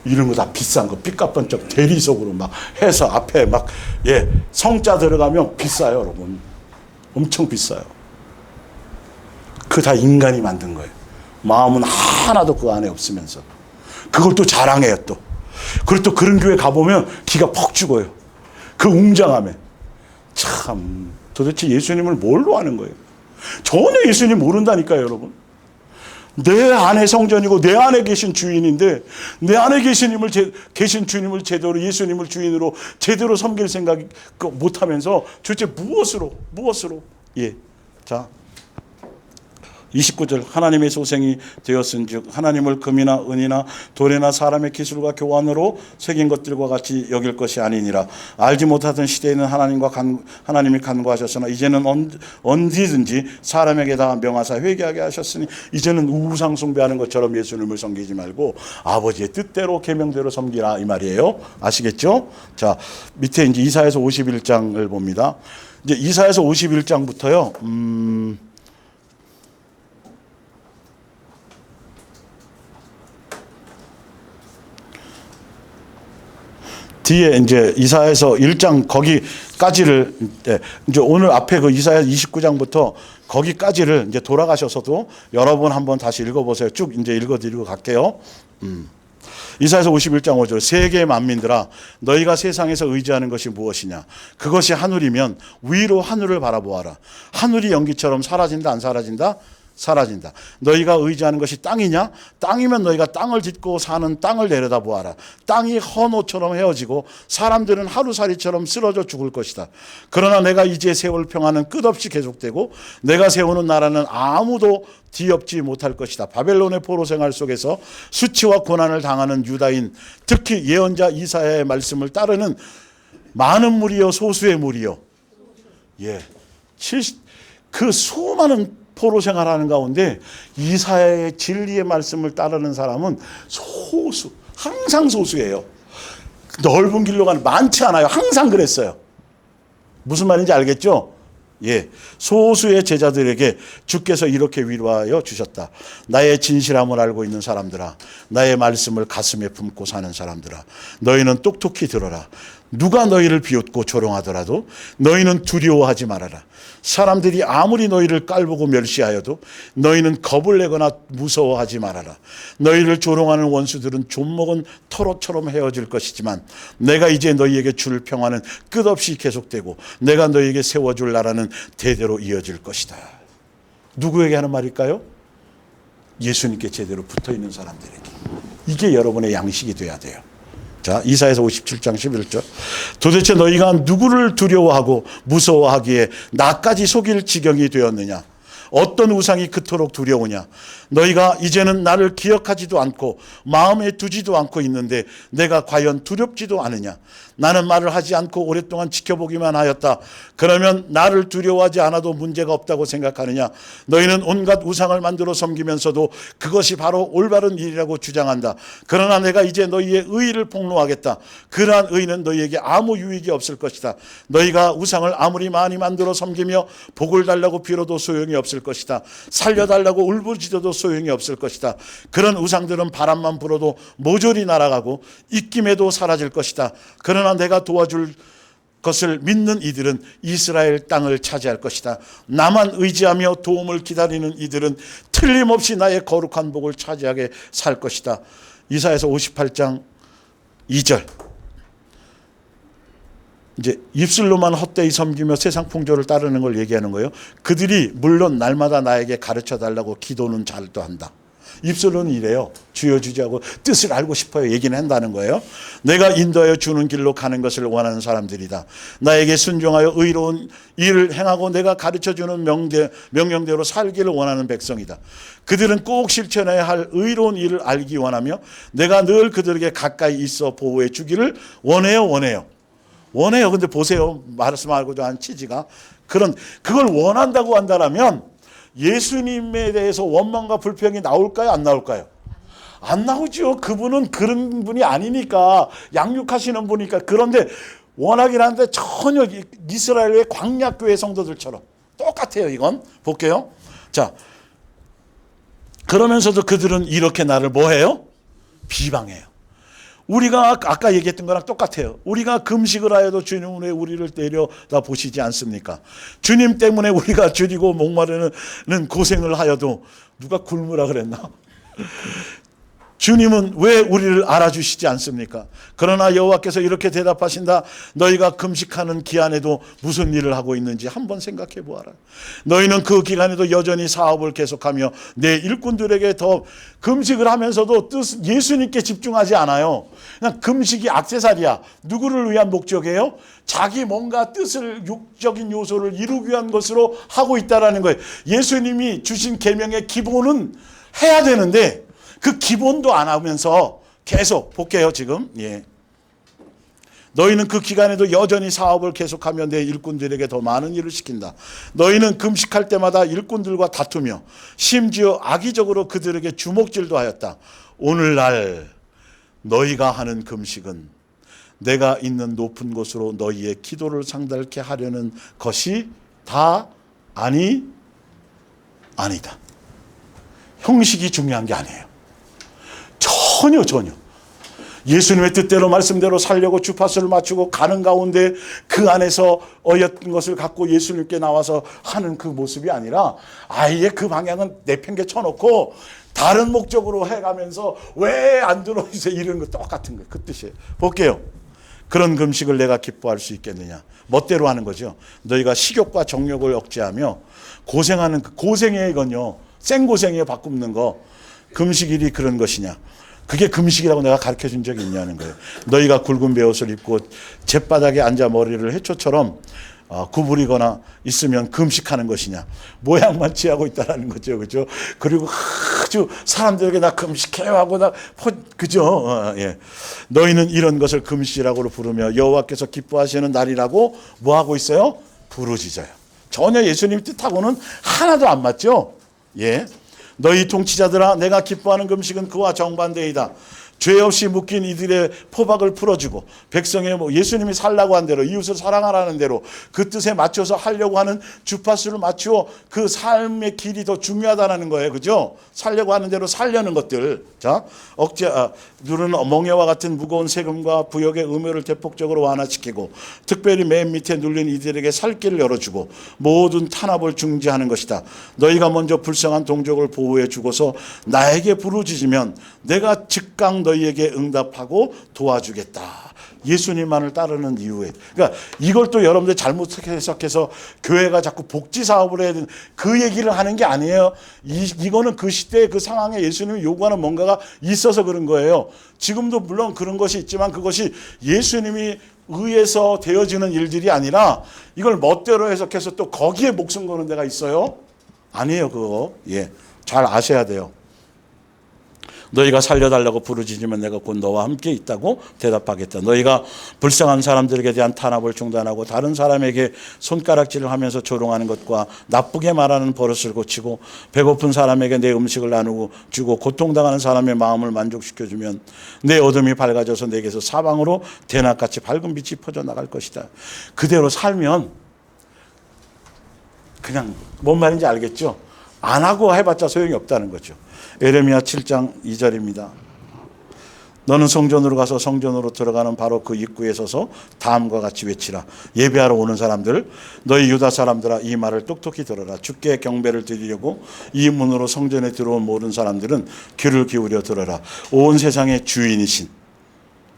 A: 이런 거 다 비싼 거 삐까뻔쩍 대리석으로 막 해서 앞에 막 성자 들어가면 비싸요, 여러분. 엄청 비싸요. 그거 다 인간이 만든 거예요. 마음은 하나도 그 안에 없으면서 그걸 또 자랑해요. 또
C: 그리고 또 그런 교회 가보면 기가 퍽 죽어요. 그 웅장함에. 참 도대체 예수님을 뭘로 아는 거예요? 전혀 예수님 모른다니까요, 여러분. 내 안에 성전이고 내 안에 계신 주인인데 내 안에 계신 주님을 제대로 예수님을 주인으로 제대로 섬길 생각 못하면서 도대체 무엇으로 예. 자 29절 하나님의 소생이 되었은즉 하나님을 금이나 은이나 돌이나 사람의 기술과 교환으로 새긴 것들과 같이 여길 것이 아니니라. 알지 못하던 시대에는 하나님이 간구하셨으나 이제는 언제든지 사람에게 다 명하사 회개하게 하셨으니 이제는 우상 숭배하는 것처럼 예수님을 섬기지 말고 아버지의 뜻대로 계명대로 섬기라 이 말이에요. 아시겠죠? 자 밑에 이제 이사야서 51장을 봅니다. 이제 이사야서 51장부터요. 뒤에 이제 이사야서 1장 거기까지를 이제 오늘 앞에 그 이사야 29장부터 거기까지를 이제 돌아가셔서도 여러 번 한번 다시 읽어보세요. 쭉 이제 읽어드리고 갈게요. 이사야서 51장 5절 세계의 만민들아 너희가 세상에서 의지하는 것이 무엇이냐 그것이 하늘이면 위로 하늘을 바라보아라. 하늘이 연기처럼 사라진다 안 사라진다? 사라진다. 너희가 의지하는 것이 땅이냐? 땅이면 너희가 땅을 짓고 사는 땅을 내려다보아라. 땅이 헌옷처럼 헤어지고 사람들은 하루살이처럼 쓰러져 죽을 것이다. 그러나 내가 이제 세울 평화는 끝없이 계속되고 내가 세우는 나라는 아무도 뒤엎지 못할 것이다. 바벨론의 포로 생활 속에서 수치와 고난을 당하는 유다인 특히 예언자 이사야의 말씀을 따르는 많은 무리여 소수의 무리여 예, 그 수많은 포로 생활하는 가운데 이사야의 진리의 말씀을 따르는 사람은 소수, 항상 소수예요. 넓은 길로 가는 많지 않아요. 항상 그랬어요. 무슨 말인지 알겠죠? 예, 소수의 제자들에게 주께서 이렇게 위로하여 주셨다. 나의 진실함을 알고 있는 사람들아, 나의 말씀을 가슴에 품고 사는 사람들아, 너희는 똑똑히 들어라. 누가 너희를 비웃고 조롱하더라도 너희는 두려워하지 말아라. 사람들이 아무리 너희를 깔보고 멸시하여도 너희는 겁을 내거나 무서워하지 말아라. 너희를 조롱하는 원수들은 좀먹은 털옷처럼 헤어질 것이지만 내가 이제 너희에게 줄 평화는 끝없이 계속되고 내가 너희에게 세워줄 나라는 대대로 이어질 것이다. 누구에게 하는 말일까요? 예수님께 제대로 붙어있는 사람들에게. 이게 여러분의 양식이 돼야 돼요. 자, 이사야서 57장 11절. 도대체 너희가 누구를 두려워하고 무서워하기에 나까지 속일 지경이 되었느냐? 어떤 우상이 그토록 두려우냐? 너희가 이제는 나를 기억하지도 않고 마음에 두지도 않고 있는데 내가 과연 두렵지도 않으냐? 나는 말을 하지 않고 오랫동안 지켜보기만 하였다. 그러면 나를 두려워하지 않아도 문제가 없다고 생각하느냐? 너희는 온갖 우상을 만들어 섬기면서도 그것이 바로 올바른 일이라고 주장한다. 그러나 내가 이제 너희의 의의를 폭로하겠다. 그러한 의의는 너희에게 아무 유익이 없을 것이다. 너희가 우상을 아무리 많이 만들어 섬기며 복을 달라고 빌어도 소용이 없을 것이다. 살려달라고 울부짖어도 소용이 없을 것이다. 그런 우상들은 바람만 불어도 모조리 날아가고 입김에도 사라질 것이다. 그러나 내가 도와줄 것을 믿는 이들은 이스라엘 땅을 차지할 것이다. 나만 의지하며 도움을 기다리는 이들은 틀림없이 나의 거룩한 복을 차지하게 살 것이다. 이사야서 58장 2절. 이제 입술로만 헛되이 섬기며 세상 풍조를 따르는 걸 얘기하는 거예요. 그들이 물론 날마다 나에게 가르쳐 달라고 기도는 잘도 한다. 입술로는 이래요. 주여 주지하고 뜻을 알고 싶어요. 얘기는 한다는 거예요. 내가 인도하여 주는 길로 가는 것을 원하는 사람들이다. 나에게 순종하여 의로운 일을 행하고 내가 가르쳐주는 명령대로 살기를 원하는 백성이다. 그들은 꼭 실천해야 할 의로운 일을 알기 원하며 내가 늘 그들에게 가까이 있어 보호해 주기를 원해요. 근데 보세요. 말씀하고도 한 취지가 그걸 원한다고 한다면 예수님에 대해서 원망과 불평이 나올까요? 안 나올까요? 안 나오죠. 그분은 그런 분이 아니니까, 양육하시는 분이니까. 그런데 원하긴 하는데 전혀 이스라엘의 광야교회 성도들처럼 똑같아요. 이건 볼게요. 자, 그러면서도 그들은 이렇게 나를 뭐해요? 비방해요. 우리가 아까 얘기했던 거랑 똑같아요. 우리가 금식을 하여도 주님은 왜 우리를 내려다 보시지 않습니까? 주님 때문에 우리가 줄이고 목마르는 고생을 하여도 누가 굶으라 그랬나? 주님은 왜 우리를 알아주시지 않습니까? 그러나 여호와께서 이렇게 대답하신다. 너희가 금식하는 기간에도 무슨 일을 하고 있는지 한번 생각해 보아라. 너희는 그 기간에도 여전히 사업을 계속하며 내 일꾼들에게 더 금식을 하면서도 예수님께 집중하지 않아요. 그냥 금식이 액세서리야. 누구를 위한 목적이에요? 자기 뭔가 뜻을, 육적인 요소를 이루기 위한 것으로 하고 있다라는 거예요. 예수님이 주신 계명의 기본은 해야 되는데 그 기본도 안 하면서 계속 볼게요 지금. 예. 너희는 그 기간에도 여전히 사업을 계속하며 내 일꾼들에게 더 많은 일을 시킨다. 너희는 금식할 때마다 일꾼들과 다투며 심지어 악의적으로 그들에게 주먹질도 하였다. 오늘날 너희가 하는 금식은 내가 있는 높은 곳으로 너희의 기도를 상달케 하려는 것이 다 아니다. 형식이 중요한 게 아니에요. 전혀. 예수님의 뜻대로 말씀대로 살려고 주파수를 맞추고 가는 가운데 그 안에서 어였던 것을 갖고 예수님께 나와서 하는 그 모습이 아니라 아예 그 방향은 내팽개 쳐놓고 다른 목적으로 해가면서 왜 안 들어오세요? 이런 거 똑같은 거예요. 그 뜻이에요. 볼게요. 그런 금식을 내가 기뻐할 수 있겠느냐. 멋대로 하는 거죠. 너희가 식욕과 정욕을 억제하며 고생하는 고생이에요. 이건요. 생고생이에요. 바꾸는 거. 금식일이 그런 것이냐. 그게 금식이라고 내가 가르쳐 준 적이 있냐는 거예요. 너희가 굵은 베옷을 입고 잿바닥에 앉아 머리를 해초처럼 구부리거나 있으면 금식하는 것이냐. 모양만 취하고 있다라는 거죠. 그죠? 그리고 아주 사람들에게 나 금식해요 하고 그죠? 예. 너희는 이런 것을 금식이라고 부르며 여호와께서 기뻐하시는 날이라고 뭐 하고 있어요? 부르짖어요. 전혀 예수님 뜻하고는 하나도 안 맞죠? 예. 너희 통치자들아 내가 기뻐하는 금식은 그와 정반대이다. 죄 없이 묶인 이들의 포박을 풀어주고 백성의 예수님이 살라고 한 대로 이웃을 사랑하라는 대로 그 뜻에 맞춰서 하려고 하는 주파수를 맞추어 그 삶의 길이 더 중요하다는 거예요. 그죠? 살려고 하는 대로 살려는 것들. 자, 누르는 멍에와 같은 무거운 세금과 부역의 의무를 대폭적으로 완화시키고 특별히 맨 밑에 눌린 이들에게 살 길을 열어주고 모든 탄압을 중지하는 것이다. 너희가 먼저 불쌍한 동족을 보호해 주고서 나에게 부르짖으면 내가 즉각 너희에게 응답하고 도와주겠다. 예수님만을 따르는 이유에. 그러니까 이걸 또 여러분들 잘못 해석해서 교회가 자꾸 복지 사업을 해야 되는 그 얘기를 하는 게 아니에요. 이거는 그 시대의 그 상황에 예수님이 요구하는 뭔가가 있어서 그런 거예요. 지금도 물론 그런 것이 있지만 그것이 예수님이 의해서 되어지는 일들이 아니라 이걸 멋대로 해석해서 또 거기에 목숨 거는 데가 있어요. 아니에요, 그거. 예. 잘 아셔야 돼요. 너희가 살려달라고 부르짖으면 내가 곧 너와 함께 있다고 대답하겠다. 너희가 불쌍한 사람들에게 대한 탄압을 중단하고 다른 사람에게 손가락질을 하면서 조롱하는 것과 나쁘게 말하는 버릇을 고치고 배고픈 사람에게 내 음식을 나누고 주고 고통당하는 사람의 마음을 만족시켜주면 내 어둠이 밝아져서 내게서 사방으로 대낮같이 밝은 빛이 퍼져나갈 것이다. 그대로 살면 그냥 뭔 말인지 알겠죠? 안 하고 해봤자 소용이 없다는 거죠. 에레미야 7장 2절입니다. 너는 성전으로 가서 성전으로 들어가는 바로 그 입구에 서서 다음과 같이 외치라. 예배하러 오는 사람들, 너희 유다 사람들아 이 말을 똑똑히 들어라. 주께 경배를 드리려고 이 문으로 성전에 들어온 모든 사람들은 귀를 기울여 들어라. 온 세상의 주인이신,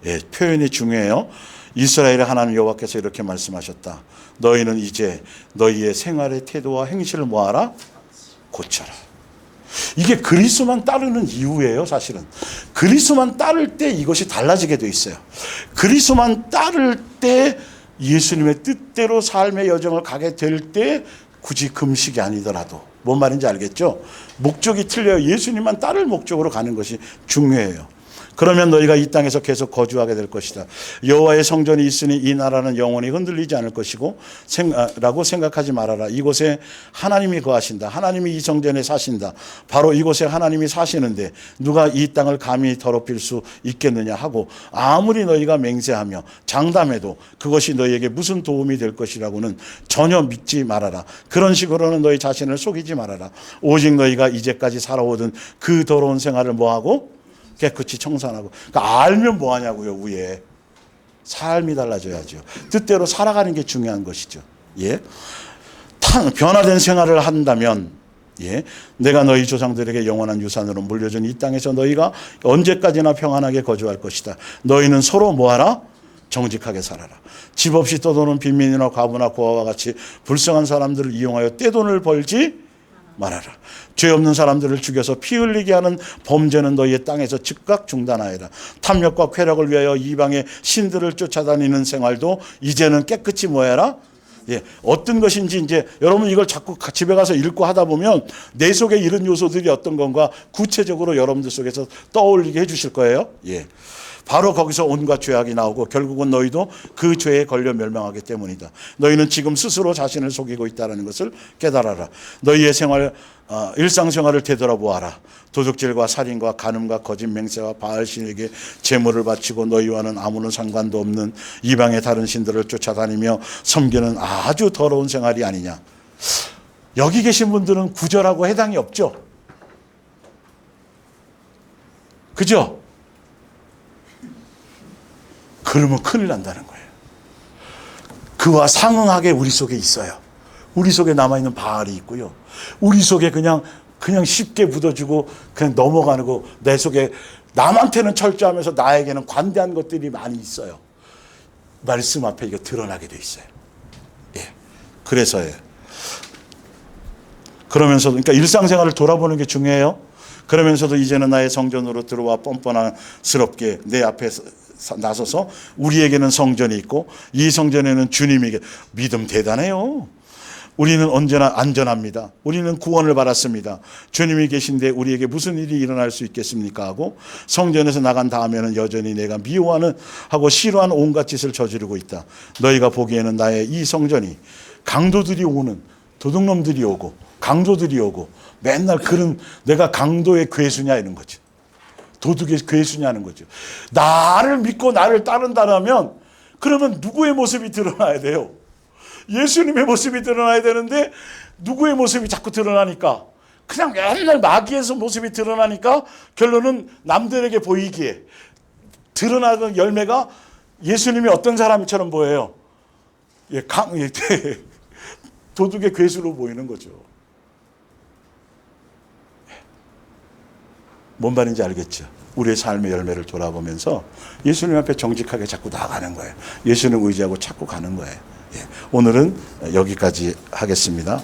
C: 예, 표현이 중요해요. 이스라엘의 하나님 여호와께서 이렇게 말씀하셨다. 너희는 이제 너희의 생활의 태도와 행실을 뭐하라? 고쳐라. 이게 그리스도만 따르는 이유예요. 사실은 그리스도만 따를 때 이것이 달라지게 돼 있어요. 그리스도만 따를 때 예수님의 뜻대로 삶의 여정을 가게 될 때 굳이 금식이 아니더라도 뭔 말인지 알겠죠? 목적이 틀려요. 예수님만 따를 목적으로 가는 것이 중요해요. 그러면 너희가 이 땅에서 계속 거주하게 될 것이다. 여호와의 성전이 있으니 이 나라는 영원히 흔들리지 않을 것이고 라고 생각하지 말아라. 이곳에 하나님이 거하신다. 하나님이 이 성전에 사신다. 바로 이곳에 하나님이 사시는데 누가 이 땅을 감히 더럽힐 수 있겠느냐 하고 아무리 너희가 맹세하며 장담해도 그것이 너희에게 무슨 도움이 될 것이라고는 전혀 믿지 말아라. 그런 식으로는 너희 자신을 속이지 말아라. 오직 너희가 이제까지 살아오던 그 더러운 생활을 뭐하고? 깨끗이 청산하고. 그러니까 알면 뭐하냐고요. 위에 삶이 달라져야죠. 뜻대로 살아가는 게 중요한 것이죠. 예, 변화된 생활을 한다면 예, 내가 너희 조상들에게 영원한 유산으로 물려준 이 땅에서 너희가 언제까지나 평안하게 거주할 것이다. 너희는 서로 뭐하라? 정직하게 살아라. 집 없이 떠도는 빈민이나 과부나 고아와 같이 불쌍한 사람들을 이용하여 떼돈을 벌지 말아라. 죄 없는 사람들을 죽여서 피 흘리게 하는 범죄는 너희의 땅에서 즉각 중단하여라. 탐욕과 쾌락을 위하여 이방의 신들을 쫓아다니는 생활도 이제는 깨끗이 뭐해라? 예, 어떤 것인지 이제 여러분 이걸 자꾸 집에 가서 읽고 하다 보면 내 속에 이런 요소들이 어떤 건가 구체적으로 여러분들 속에서 떠올리게 해주실 거예요. 예. 바로 거기서 온갖 죄악이 나오고 결국은 너희도 그 죄에 걸려 멸망하기 때문이다. 너희는 지금 스스로 자신을 속이고 있다는 것을 깨달아라. 너희의 일상생활을 되돌아보아라. 도둑질과 살인과 간음과 거짓 맹세와 바알신에게 제물을 바치고 너희와는 아무런 상관도 없는 이방의 다른 신들을 쫓아다니며 섬기는 아주 더러운 생활이 아니냐. 여기 계신 분들은 구절하고 해당이 없죠. 그죠? 그러면 큰일 난다는 거예요. 그와 상응하게 우리 속에 있어요. 우리 속에 남아있는 바알이 있고요. 우리 속에 그냥 쉽게 묻어주고 그냥 넘어가는 거, 내 속에 남한테는 철저하면서 나에게는 관대한 것들이 많이 있어요. 말씀 앞에 이거 드러나게 돼 있어요. 예. 그래서요. 그러면서도 그러니까 일상생활을 돌아보는 게 중요해요. 그러면서도 이제는 나의 성전으로 들어와 뻔뻔스럽게 내 앞에 나서서 우리에게는 성전이 있고 이 성전에는 주님에게 믿음 대단해요. 우리는 언제나 안전합니다. 우리는 구원을 받았습니다. 주님이 계신데 우리에게 무슨 일이 일어날 수 있겠습니까? 하고 성전에서 나간 다음에는 여전히 내가 미워하는 하고 싫어하는 온갖 짓을 저지르고 있다. 너희가 보기에는 나의 이 성전이 강도들이 오는 도둑놈들이 오고 강도들이 오고 맨날 그런 내가 강도의 괴수냐 이런 거죠. 도둑의 괴수냐는 거죠. 나를 믿고 나를 따른다면 그러면 누구의 모습이 드러나야 돼요? 예수님의 모습이 드러나야 되는데 누구의 모습이 자꾸 드러나니까 그냥 맨날 마귀에서 모습이 드러나니까 결론은 남들에게 보이기에 드러나는 열매가 예수님이 어떤 사람처럼 보여요? 예, 도둑의 괴수로 보이는 거죠. 뭔 말인지 알겠죠? 우리의 삶의 열매를 돌아보면서 예수님 앞에 정직하게 자꾸 나가는 거예요. 예수님 의지하고 자꾸 가는 거예요. 예, 오늘은 여기까지 하겠습니다.